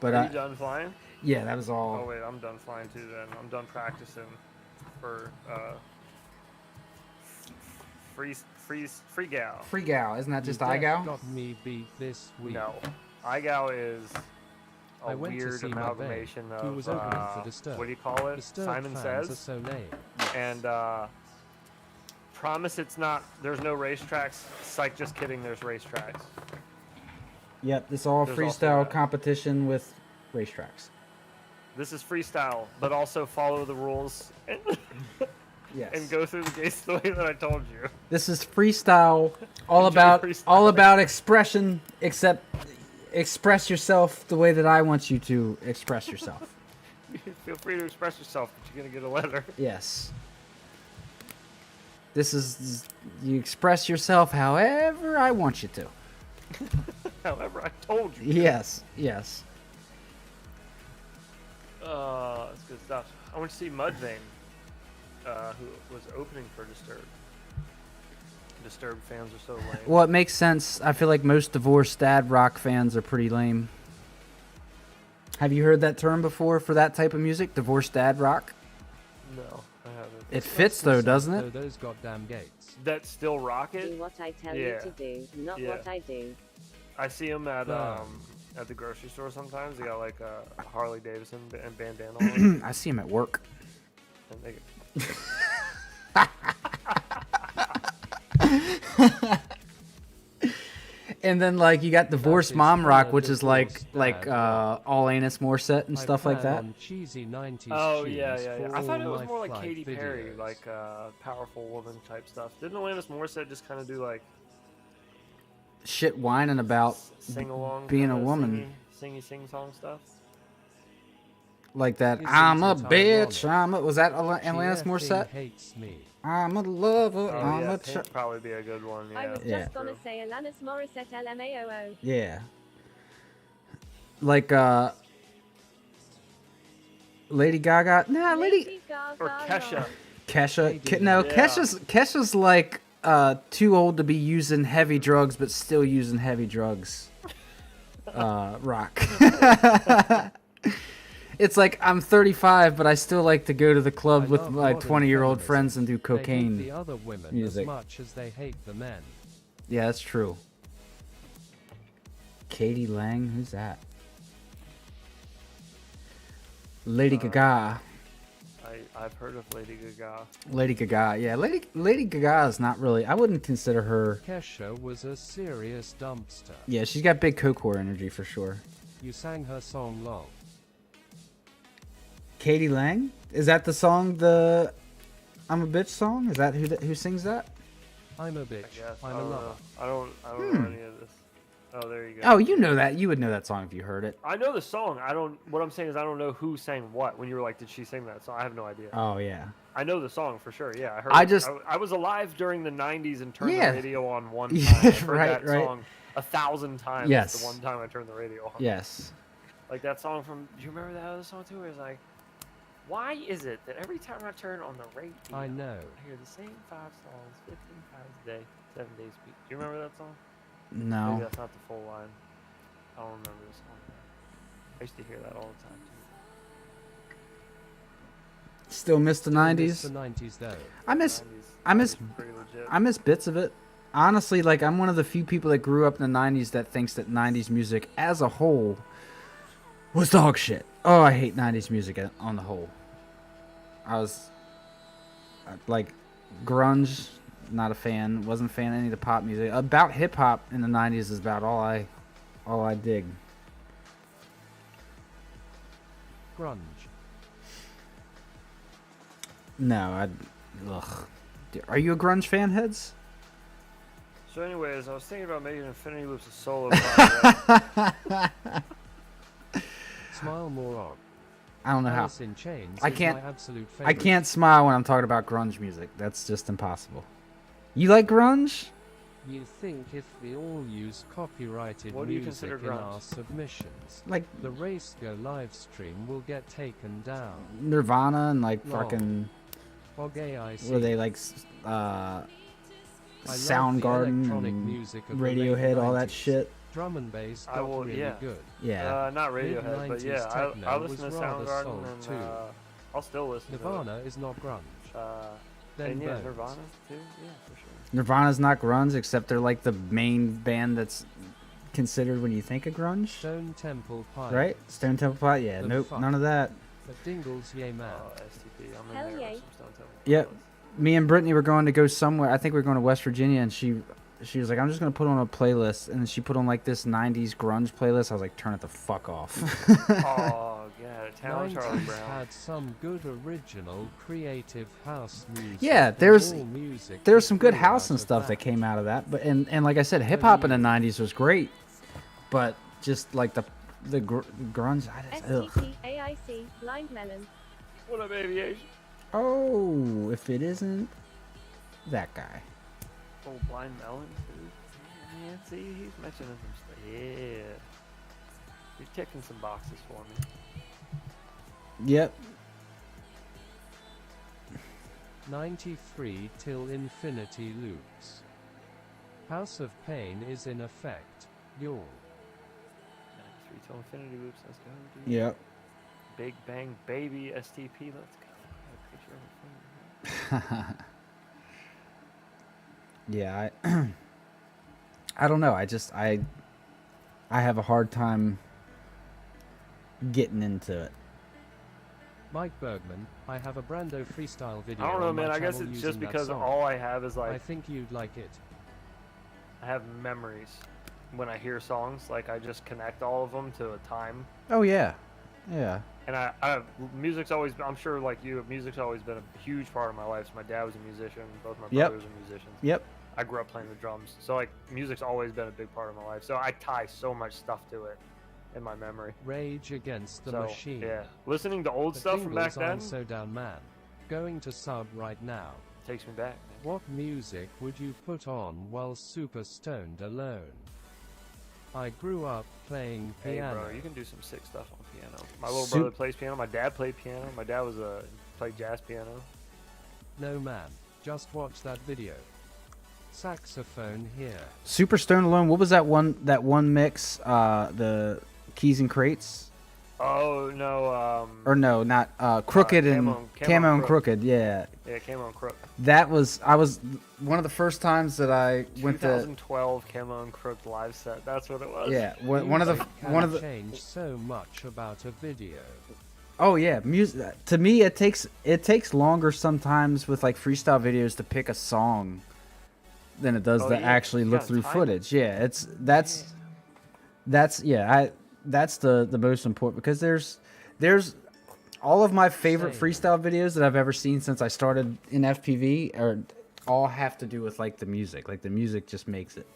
But Are you done flying? yeah, that was all. Oh wait, I'm done flying too. Then I'm done practicing for free gal. Free gal, isn't that just You iGal? got me beat this week. No, iGal is a I went to weird see my amalgamation babe, who of was opening for Disturbed. what do you call it? Disturbed Simon fans Says. are so lame. And promise it's not. There's no racetracks. Psych, just kidding. There's racetracks. Yep, it's all There's also freestyle that. competition with racetracks. This is freestyle, but also follow the rules and, Yes. and go through the gates the way that I told you. This is freestyle, all Enjoy about freestyle. expression, except express yourself the way that I want you to express yourself. Feel free to express yourself, but you're gonna get a letter. Yes. This is you express yourself however I want you to. However, I told you. Yes, yes. That's good stuff. I went to see Mudvayne, who was opening for Disturbed. Disturbed fans are so lame. Well, it makes sense. I feel like most divorced dad rock fans are pretty lame. Have you heard that term before for that type of music? Divorced dad rock? No, I haven't. It fits though, doesn't So it? those goddamn gates. That still rock it? Do what I tell Yeah. you to do, not Yeah. what I do. I see them at the grocery store sometimes. They got like a Harley Davidson and bandana on, I see him at work. and they And then like you got divorced is mom rock, kinda which is like divorced dad rock. all anus Morissette and I stuff like plan that. on cheesy 90s Oh cheese yeah, yeah, yeah. for I thought it all was my more like flight Katy Perry, videos. like powerful woman type stuff. Didn't Alanis Morissette just kind of do like Shit whining about sing along, being a woman sing song stuff? like that. Isn't I'm a it bitch. ironic? Was that She Alanis effing Morissette? hates me. I'm a lover. Oh I'm yeah, a Pink probably be a good one. Yeah. I was Yeah. just gonna say Alanis Morissette LMAOO. yeah. Like Lady Gaga. Nah, Lady Gaga. Or Kesha. Kesha. Lady No, Yeah. Kesha's like too old to be using heavy drugs, but still using heavy drugs. Rock. It's like I'm 35, but I still like to go to the club I with love my modern 20-year-old feminism. friends and do They hate cocaine. the other women music. as much as they hate the men. Yeah, that's true. Katie Lang, who's that? Lady Gaga. I've heard of Lady Gaga. Lady Gaga, yeah. Lady Gaga is not really. I wouldn't consider her. Kesha was a serious dumpster. Yeah, she's got big coke whore energy for sure. You sang her song Love. Katie Lang, is that the song? The I'm a bitch song? Is that who sings that? I'm a I bitch. guess. I'm I a don't lover. know. I don't know any of this. Oh, there you go. Oh, you know that. You would know that song if you heard it. I know the song. I don't. What I'm saying is I don't know who sang what. When you were like, did she sing that song? I have no idea. Oh yeah. I know the song for sure. Yeah, I heard. I it. just- I was alive during the '90s and turned Yeah. the radio on one time. Yeah, I heard right, that right. song 1,000 times. Yes. The one time I turned the radio on. Yes. Like that song from. Do you remember that other song too? Where it's like, why is it that every time I turn on the radio, I know. I hear the same 5 songs 15 times a day, 7 days a week. Do you remember that song? Maybe No. that's not the full line. I don't remember the song. I used to hear that all the time too. Still miss the Miss '90s. the 90s though. I miss 90s, I miss- 90s were pretty legit. I miss bits of it. Honestly, like I'm one of the few people that grew up in the '90s that thinks that '90s music as a whole was dog shit. Oh, I hate '90s music on the whole. I was like grunge, Not a fan. Wasn't a fan of any of the pop music. About hip hop in the 90s is about all I dig. Grunge. No, ugh. Are you a grunge fan, Heads? So anyways, I was thinking about making Infinity Loops a solo project. Smile more. I don't know how. Alice in Chains I is can't. my absolute I favorite. can't smile when I'm talking about grunge music. That's just impossible. You like grunge? You think if we all use copyrighted What do you music consider in grunge? our submissions, Like the RaceGOW live stream will get taken down. Nirvana and like No. fucking. OGAIC. Were they like I love the Soundgarden electronic and music of the Radiohead, late all that 90s. shit? Drum and bass I got will- really yeah. good. Yeah. Not Radiohead, but yeah, Mid-90s techno I listen to was rather Soundgarden soul and too. I'll still listen Nirvana is not grunge. to it. Then And yeah, Bones. Nirvana too, yeah, for sure. Nirvana's not grunge, except they're like the main band that's considered when you think of grunge, Stone Temple Pilots. right? Stone Temple Pilots. Yeah, The nope, fuck? none of that. But Dingles, yay man. STP, I'm in Hell there yeah. with some Stone Temple Yep. Pilots. Me and Brittany were going to go somewhere. I think we were going to West Virginia, and she was like, "I'm just gonna put on a playlist," and then she put on like this '90s grunge playlist. I was like, "Turn it the fuck off." Oh, yeah, Town Charlie 90s Brown. had some good original creative house music. Yeah, and there's all music There's was some good grew house out and of stuff that came out of that, but and like I said, hip hop in the '90s was great, but just like the grunge, I just, ugh. STP, AIC, Blind Melon. What up, aviation? Oh, if it isn't that guy. Oh, Blind Melon, dude. Yeah, see, he's mentioning some stuff. Yeah. You're ticking some boxes for me. Yep. 93 till infinity loops. House of Pain is in effect. Yawn. 93 till Infinity Loops, let's go, dude. Yep. Big Bang Baby, STP, let's go. I got a picture of a phone. Yeah, I don't know. I have a hard time getting into it. Mike Bergman, I have a Brando freestyle video. I don't know, on my man. I guess channel it's using just that because song. all I have is I like, think you'd like it. I have memories. When I hear songs, like I just connect all of them to a time. Oh yeah, yeah. And music's always, I'm sure like you, music's always been a huge part of my life. So my dad was a musician, both my Yep. brothers are musicians. Yep. I grew up playing the drums. So like music's always been a big part of my life. So I tie so much stuff to it in my memory. Rage Against the So, Machine. yeah. Listening to old The stuff from back Dingles, then I'm so down, man. Going to sub right now. takes me back, man. What music would you put on while super stoned alone? I grew up playing Hey piano. bro, you can do some sick stuff on piano. My little Sup- brother plays piano. My dad played piano. My dad was played jazz piano. No man, just watch that video. Saxophone here. Super Stone Alone. What was that one mix? The Keys and Crates, Oh no, or no, not Crooked and Camo and and Crooked. Yeah, yeah, Camo and Crook. I was one of the first times that I went to. 2012 Camo and Crook live set. That's what it was. Yeah, one of the. Change so much about a video. Oh yeah, music. To me, it takes longer sometimes with like freestyle videos to pick a song than it does Oh, to yeah, actually you look gotta through time it. footage. Yeah, that's the most important, because there's all of my favorite Same. freestyle videos that I've ever seen since I started in FPV are all have to do with like the music. Like the music just makes it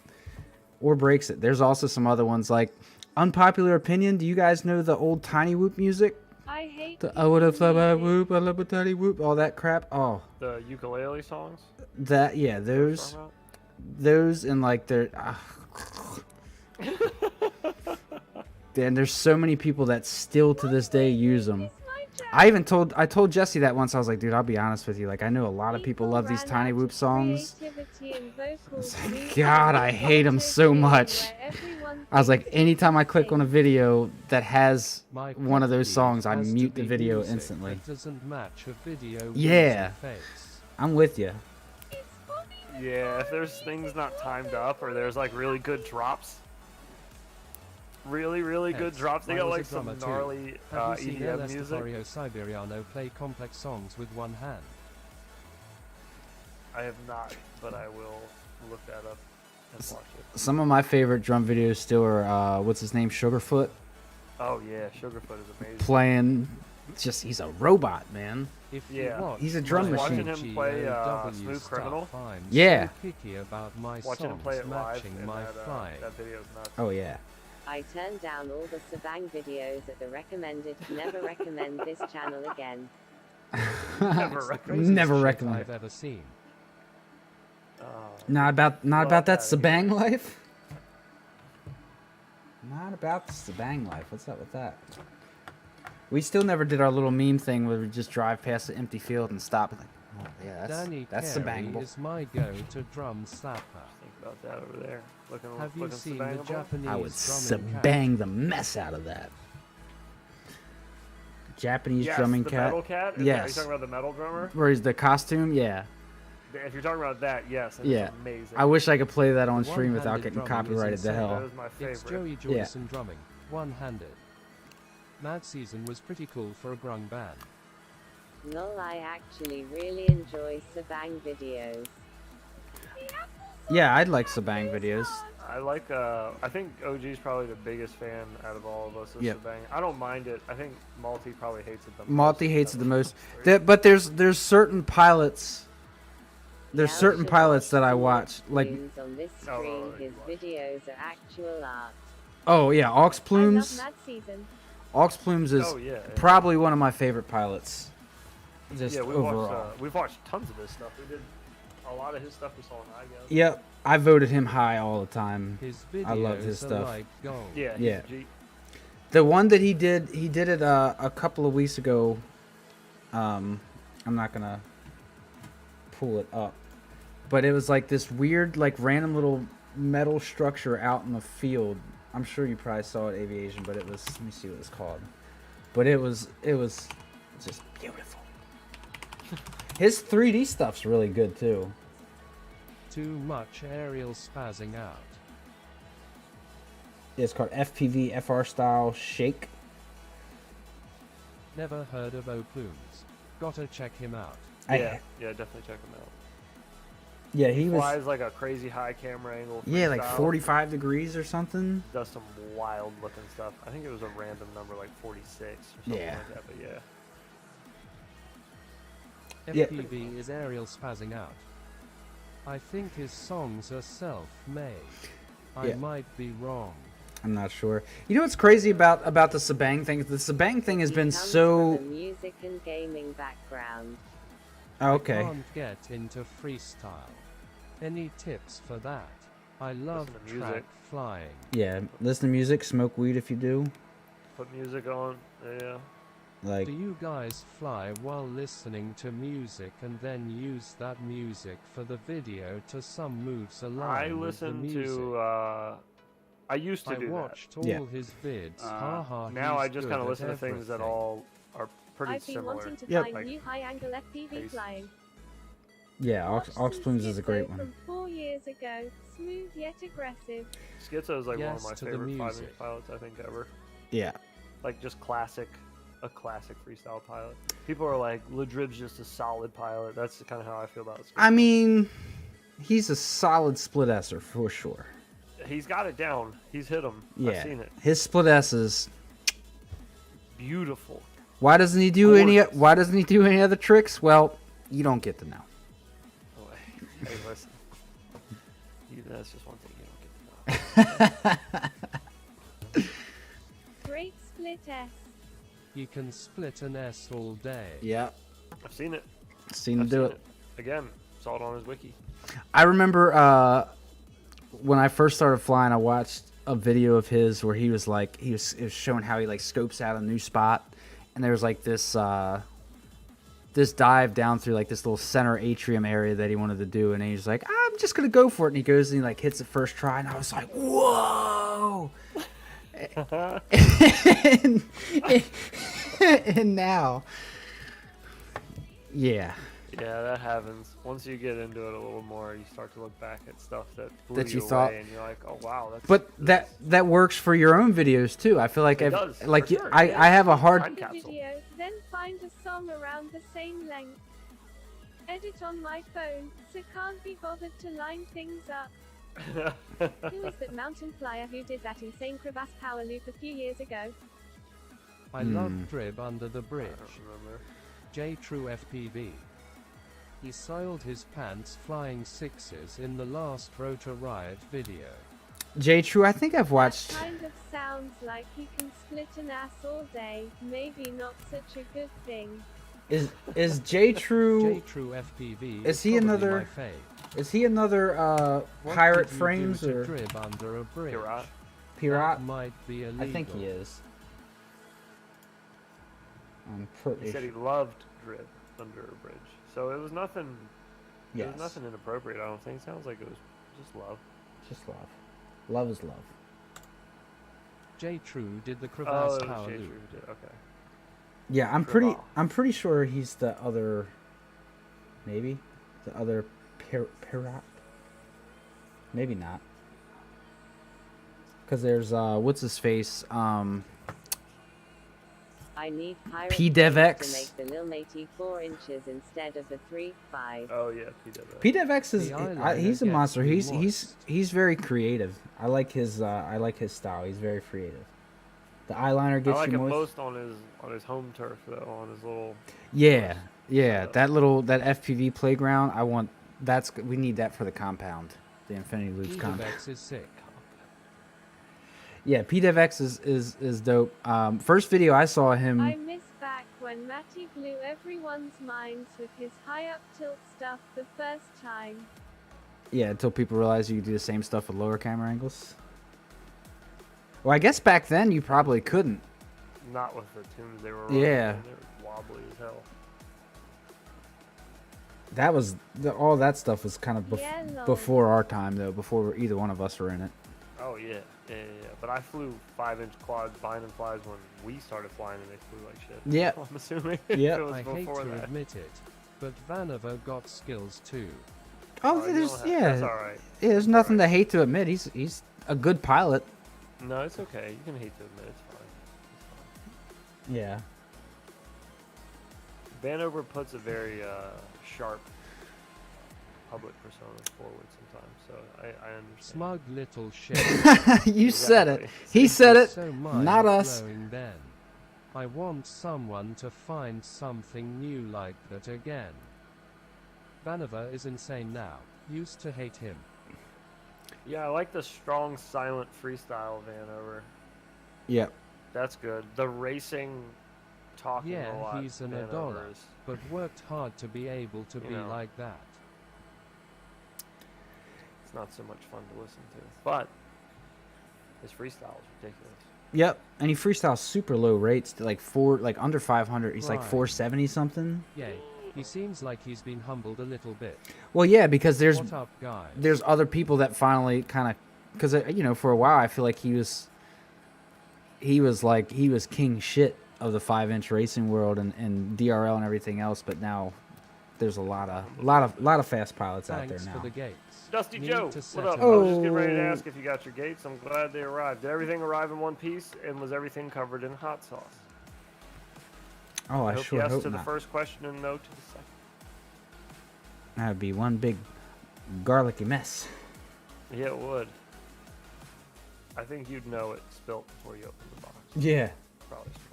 or breaks it. There's also some other ones like unpopular opinion. Do you guys know the old Tiny Whoop music? I hate I would have thought I whoop, I love a tiny whoop, all that crap. Oh, The ukulele songs. that yeah, those and like they're. Dan, there's so many people that still to this day use them. I told Jesse that once. I was like, dude, I'll be honest with you. Like, I know a lot of people love these Tiny Whoop songs. God, I hate them so much. I was like, anytime I click on a video that has My one of those pet songs, I peeve has to mute the be video music instantly. that doesn't match a video. Yeah. Face. I'm with you. Yeah, if there's things not timed up or there's like really good drops. Really good Hence, drops. They I got was a like some drummer too. gnarly Have you seen El EDM music. Estafario Siberiano play complex songs with one hand? I have not, but I will look that up and watch it. Some of my favorite drum videos still are what's his name, Sugarfoot, Oh yeah, Sugarfoot is amazing. playing. Just he's a robot, man. If Yeah. you watch He's a drum my machine. Watching him play, GOW Smooth stuff, Criminal? I'm Yeah. so picky about my Watching him songs play it live, matching and my flying. that video is nuts. Oh yeah. I turned down all the Sabang videos at the recommended. Never recommend this channel again. Never It's the recommend. craziest Never shit recommend. I've ever seen. Not about Well, that yeah, Sabang life. Not about the Sabang life. What's up with that? We still never did our little meme thing where we just drive past the empty field and stop. And like, oh yeah, Danny that's Carey Sabangable. is my go-to drum slapper. Think about that over there. Have you looking seen the Sabangable? Japanese I would drumming cat? sabang the mess out of that. Japanese Yes, drumming the cat. metal cat. Are you Yes. talking about the metal drummer? Where is the costume? Yeah. If you're talking about that, yes. Yeah. It's amazing. I wish I could play that on stream without One-handed getting drumming is copyrighted to insane. That hell. is my It's favorite. Joey Jordison drumming, one-handed. Mad Season was pretty cool for a grung band. Lol, I actually really enjoy Sabang videos. Yeah, I'd like Sabang videos. I like. I think OG's probably the biggest fan out of all of us of Yep. Sabang. I don't mind it. I think Malty probably hates it the most. Malty hates it the most. Right? But there's certain pilots. There's Now certain should pilots that I some watch. Like, Tunes on this Oh, screen, right, his right. videos are actual art. oh yeah, Aux I love Plumes. Mad Season. Aux Plumes is Oh yeah. yeah. probably one of my favorite pilots. Just Yeah, we overall. watched. We've watched tons of his stuff. We did a lot of his stuff. We saw on iGo. Yep, I voted him high all the time. His videos I love his are stuff. like gold. Yeah. Yeah. He, The one that he did it a couple of weeks ago. I'm not gonna pull it up, but it was like this weird, like random little metal structure out in the field. I'm sure you probably saw it, Aviation, but it was. Let me see what it's called. But it was just beautiful. His 3D stuff's really good too. Too much aerial spazzing out. It's called FPV FR style shake. Never heard of O Plumes. Gotta check him out. yeah. Yeah. Definitely check him out. Yeah, he was. Flies like a crazy high camera angle. Yeah, like freestyle. 45 degrees or something. Does some wild looking stuff. I think it was a random number, like 46 or something Yeah. like that. But yeah. Yeah. FPV is aerial spazzing out. I think his songs are self-made. I Yeah. might be wrong. I'm not sure. You know what's crazy about the Sabang thing? The Sabang thing has He been comes so. from a music and gaming background. Oh, okay. Can't get into freestyle. Any tips for that? I love Listen to music. track flying. Yeah, listen to music, smoke weed if you do. Put music on. Yeah. Like, Do you guys fly while listening to music and then use that music for the video to some moves align I with the listen music? to. I used to I do watched all Yeah. his vids. Haha, that. Now he's I just good kind of at listen to things that everything. all are pretty I've been similar. wanting to Yep. find Like new high-angle FPV pace. flying. yeah, Watched Aux some Plumes is a great Schizo one. From 4 years ago, smooth yet aggressive. Schizo is like Yes one of to my the favorite music. pilots I think ever. Yeah. Like just a classic freestyle pilot. People are like, Ladrib's just a solid pilot. That's kind of how I feel about Schizo. I mean, he's a solid split S'er for sure. He's got it down. He's hit him. Yeah. I've seen it. His split S's. Beautiful. Why doesn't he do Gorgeous. Why doesn't he do any other tricks? Well, you don't get to know. Oh, hey, listen. That's just one thing you don't get to know. Great split S. You can split an S all day. Yeah, I've seen it. seen him I've do seen it. Again, saw it on his wiki. I remember when I first started flying, I watched a video of his where he was like, it was showing how he like scopes out a new spot, and there was like this this dive down through like this little center atrium area that he wanted to do, and he was like, I'm just gonna go for it, and he goes and he like hits it first try, and I was like, whoa. and, and now, yeah. Yeah, that happens. Once you get into it a little more, you start to look back at stuff that blew That you away, thought- and you're like, oh wow, that's. But that works for your own videos too. I feel like It I've, does, like for sure, I have a hard Time The capsule. video, then find a song around the same length. edit on my phone, so can't be bothered to line things up. Who is that mountain flyer who did that insane crevasse power loop a few years ago? I love Drib under the I bridge. don't remember. J-True FPV. He soiled his pants flying sixes in the last Rotor Riot video. J True, I think I've watched. That kind of sounds like he can split an ass all day. Maybe not such a good thing. Is J True? J-True FPV. Is he probably another- my fave. Is he another What Pirate did you Frames do to or Drib under a bridge? Pirat. Pirat? That might be illegal. I think he is. I'm He pretty said he sure. loved Drib under a bridge. So it was nothing. It Yes. was nothing inappropriate. I don't think. Sounds like it was just love. Just love. Love is love. J-True did the Oh, crevasse it was power J-True loop. who did. Okay. Yeah, Trevor. I'm pretty sure he's the other. Maybe the other Pirat. Maybe not. Because there's what's his face? I need pirate PDevX. to make the lil matey 4 inches instead of the 3, 5. Oh yeah, PW. PDevX is The eyeliner he's a gets monster. me He's moist. he's very creative. I like his style. He's very creative. The eyeliner I gets like you him moist. most on his home turf though, on his little. Yeah, yeah. setup. That FPV playground. We need that for the compound. The Infinity Loops compound. PDevX is sick. Yeah, PDevX is dope. First video I saw him. I miss back when Matty blew everyone's minds with his high up tilt stuff the first time. Yeah, until people realize you can do the same stuff with lower camera angles. Well, I guess back then you probably couldn't. Not with the tunes they were running. Yeah. Man, they were wobbly as hell. That was all that stuff was kind of Yeah, lol. before our time though. Before either one of us were in it. Oh yeah. Yeah. But I flew 5-inch quads, bind and flies when we started flying, and they flew like shit. Yeah. I'm assuming. Yeah. it was I hate before to that. admit it, but Vanover got skills too. Oh, you there's don't have- yeah, That's all right. yeah. There's nothing to hate to admit. He's a good pilot. No, it's okay. You can hate to admit it's fine. It's fine. Yeah. Vanover puts a very sharp public persona forward sometimes, so I understand. Smug little shit. You said it. Exactly. He said it. So Not us. mind-blowing then. I want someone to find something new like that again. Vanover is insane now. Used to hate him. Yeah, I like the strong, silent freestyle Vanover. Yep. That's good. The racing, talking Yeah, a lot. he's an Vanover adorer, is- but worked hard to be able to be know. like that. It's not so much fun to listen to, but his freestyle is ridiculous. Yep. And he freestyles super low rates, to like under 500. He's like Right. 470 something. Yay. He seems like he's been humbled a little bit. Well, yeah, because there's What up, guys? there's other people that finally kind of, because for a while I feel like he was king shit of the 5-inch racing world and DRL and everything else, but now there's a lot of fast pilots out there Thanks now. for the gates. Dusty Need Joe, to what set up? a- I was just getting ready to Oh. ask if you got your gates. I'm glad they arrived. Did everything arrive in one piece, and was everything covered in hot sauce? Oh, I hope sure yes hope to the not. first question and no to the second. That would be one big garlicky mess. Yeah, it would. I think you'd know it spilt before you opened the box. Yeah. Probably smell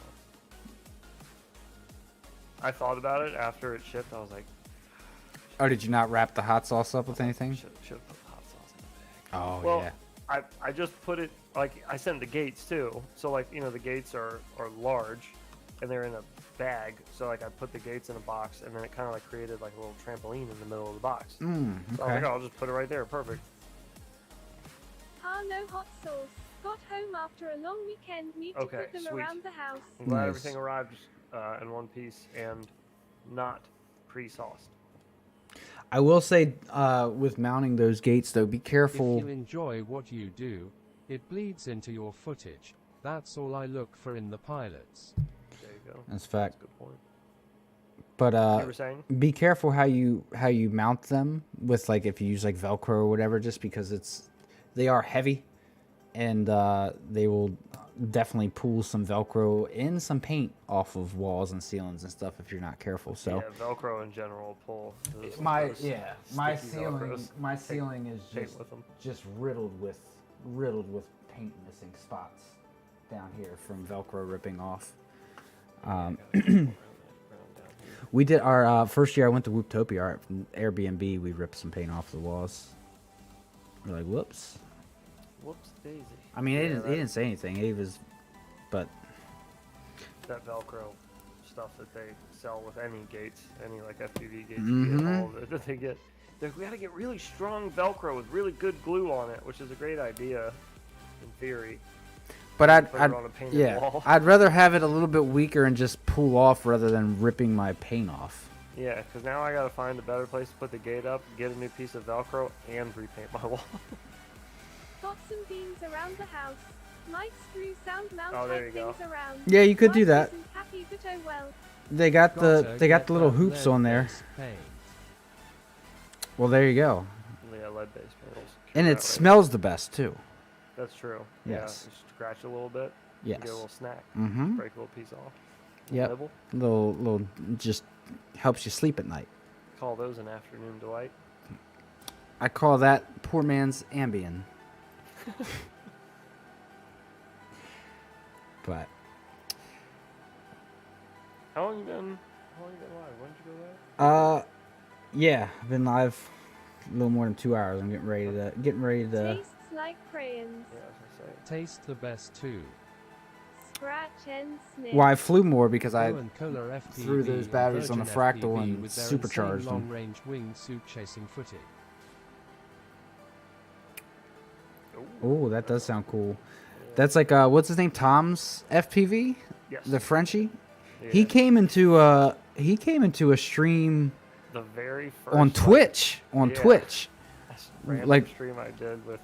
it. I thought about it after it shipped. I was like, Oh, did you not wrap the hot sauce up with anything? should have put the hot sauce in the bag. Oh, Well, yeah. I just put it, like, I sent the gates too. So, like, the gates are large and they're in a bag. So, like, I put the gates in a box and then it kind of, like, created, like, a little trampoline in the middle of the box. So I was Okay. like, oh, I'll just put it right there. Perfect. Ah, no hot sauce. Got home after a long weekend. Need to Okay, put them sweet. around the house. I'm glad Nice. everything arrived in one piece and not pre-sauced. I will say, with mounting those gates, though, be If careful. you enjoy what you do, it bleeds into your footage. That's all I look for in the pilots. There you go. That's fact. Good point. But You were saying? be careful how you mount them with, like, if you use like Velcro or whatever, just because they are heavy. and they will definitely pull some Velcro and some paint off of walls and ceilings and stuff if you're not careful. So Yeah, Velcro in general will pull. those- my those my sticky ceiling Velcros. is paint just with them. riddled with paint missing spots down here from Velcro ripping off. We did our first year I went to Whooptopia, our Airbnb. We ripped some paint off the walls. We're like, whoops. Whoops daisy. I mean, Yeah, he didn't say anything. He was, but that Velcro stuff that they sell with any gates, any like FPV gates, Mhm. all of it that they get. We gotta get really strong Velcro with really good glue on it, which is a great idea in theory. but Put it on a painted wall. I'd rather have it a little bit weaker and just pull off rather than ripping my paint off. Yeah, because now I gotta find a better place to put the gate up, get a new piece of Velcro, and repaint my wall. Got some beams around the house. Might screw sound mount Oh, there type you go. things around. Yeah, you could do Wife that. isn't happy, but oh well. They got the Gotta little get hoops that on there. lead-based paint. Well, there you go. Yeah, lead-based panels. And That it way. smells the best too. That's true. Yes. Yeah, just scratch a little bit. Yes. Get a little snack. Mm-hmm. Break a little piece off. Yep. Nibble. Little just helps you sleep at night. Call those an afternoon delight. I call that poor man's Ambien. But How long you been live? When did you go live? yeah, I've been live a little more than 2 hours. I'm getting ready to. Tastes like crayons. Yeah, I was gonna say. Taste the best too. Scratch and sniff. Well, I flew more because I Blue and Kohler FPV threw those and batteries on the Virgin fractal FPV and with their supercharged insane them. long-range wingsuit chasing footage. Oh, that does sound cool. That's like what's his name? Tom's FPV, Yes. the Frenchie. Yeah. He came into a stream The very first on like, Twitch. On yeah. Twitch. random like- stream I did with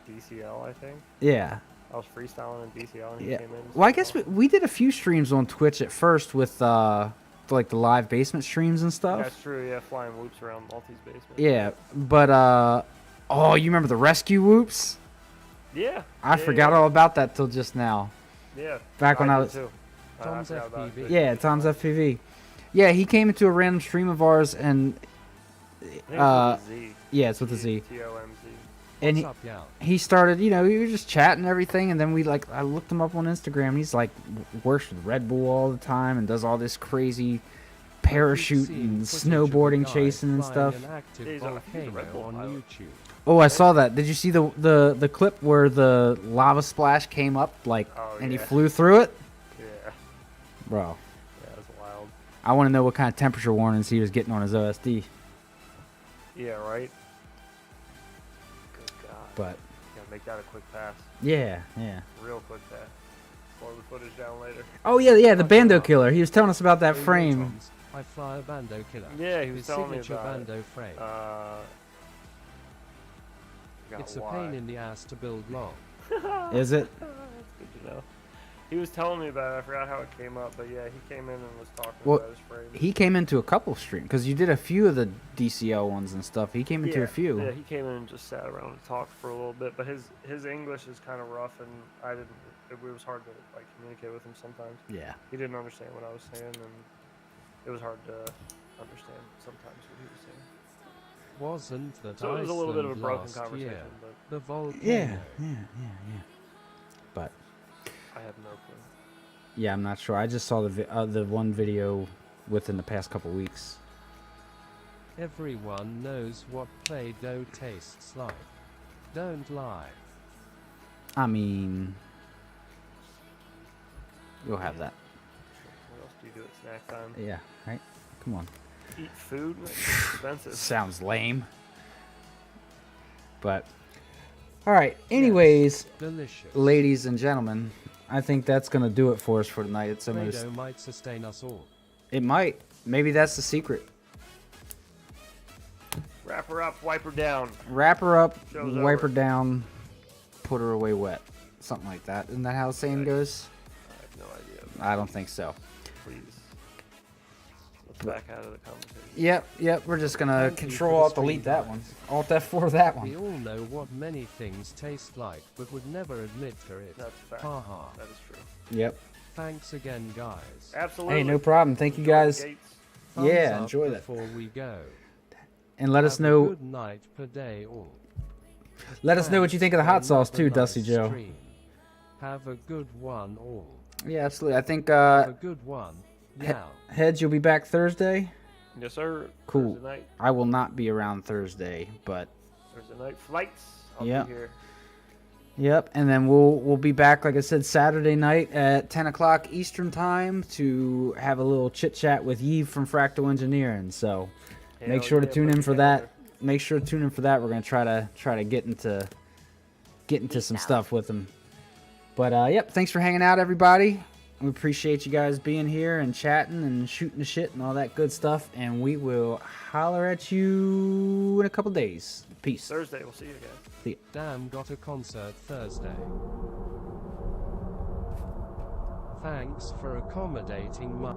DCL, I think. Yeah. I was freestyling in DCL and he Yeah. came in. Well, I guess we did a few streams on Twitch at first with like the live basement streams and stuff. That's true, yeah, flying whoops around Maltese basement. Yeah, but oh, you remember the rescue whoops? Yeah. I forgot all about that till just now. Yeah. Back when I did was- too. I Tom's forgot about FPV. it. Yeah, Tom's FPV. Yeah, he came into a random stream of ours and I think it's with a Z. yeah, it's with a Z. TOMZ. And What's up, y'all? he started, we were just chatting and everything, and then I looked him up on Instagram. He's like works with Red Bull all the time and does all this crazy parachute and snowboarding chasing and stuff. He's a Red Bull on pilot. YouTube. Oh, I saw that. Did you see the clip where the lava splash came up and he yeah. flew through it? Yeah. Bro, Yeah, that's wild. I want to know what kind of temperature warnings he was getting on his OSD. Yeah, right? Good God. But Gotta make that a quick pass. yeah. Real quick pass. Slow the footage down later. Oh yeah, the Bando Killer. He was telling us about that Hey, frame. Toms, I fly a Bando Killer. Yeah, he was His telling me signature about it. Bando frame. Forgot It's a why. pain in the ass to build long. Is it? That's good to know. He was telling me about it. I forgot how it came up, but yeah, he came in and was talking Well, about his frame. He came into a couple streams because you did a few of the DCL ones and stuff. He came into a few. Yeah, he came in and just sat around and talked for a little bit, but his English is kind of rough, and it was hard to communicate with him sometimes. Yeah. He didn't understand what I was saying, and it was hard to understand sometimes what he was saying. Wasn't that So it was a little bit of a Iceland broken last conversation, year? but The volcano. Yeah. But I have no clue. yeah, I'm not sure. I just saw the one video within the past couple weeks. Everyone knows what Play-Doh tastes like. Don't lie. I mean, you'll have that. What else do you do at snack time? Yeah. Right. Come on. Eat food? It's expensive. Sounds lame. But all right. Anyways, Delicious. ladies and gentlemen, I think that's gonna do it for us for tonight. It's almost. Play-Doh might sustain us all. It might. Maybe that's the secret. Wrap her up, wipe her down. Wrap her up, Show's wipe over. her down, put her away wet. Something like that. Isn't that how the saying goes? I have no idea. I don't think so. Please. Let's back out of the conversation. Yep. We're just gonna Thank you Control for the Alt Delete stream, that one. Alt F4 that We one. all know what many things taste like, but would never admit to it. That's a fact. Haha. That is true. Yep. Thanks again, guys. Absolutely. Hey, no problem. Thank you Enjoy the guys. gates. Thumbs Yeah, up enjoy that. before we go. And let us Have a know. good night per day all. Let us know what you think of the hot Thanks sauce for too, another Dusty nice Joe. stream. Have a good one all. Yeah, absolutely. I think Have a good one. He- Yeah. Heads, you'll be back Thursday. Yes, sir. Cool. Thursday night. I will not be around Thursday, but Thursday night flights. I'll Yeah. be here. yep. And then we'll be back, like I said, Saturday night at 10 o'clock Eastern time to have a little chit chat with Yves from Fractal Engineering. So make Hell sure to yeah, tune in buddy, for hell that. yeah. Make sure to tune in for that. We're gonna try to get into some out. stuff with him. But yep. Thanks for hanging out, everybody. We appreciate you guys being here and chatting and shooting the shit and all that good stuff. And we will holler at you in a couple days. Peace. Thursday, we'll see you again. See ya. Damn, got a concert Thursday. Thanks for accommodating my.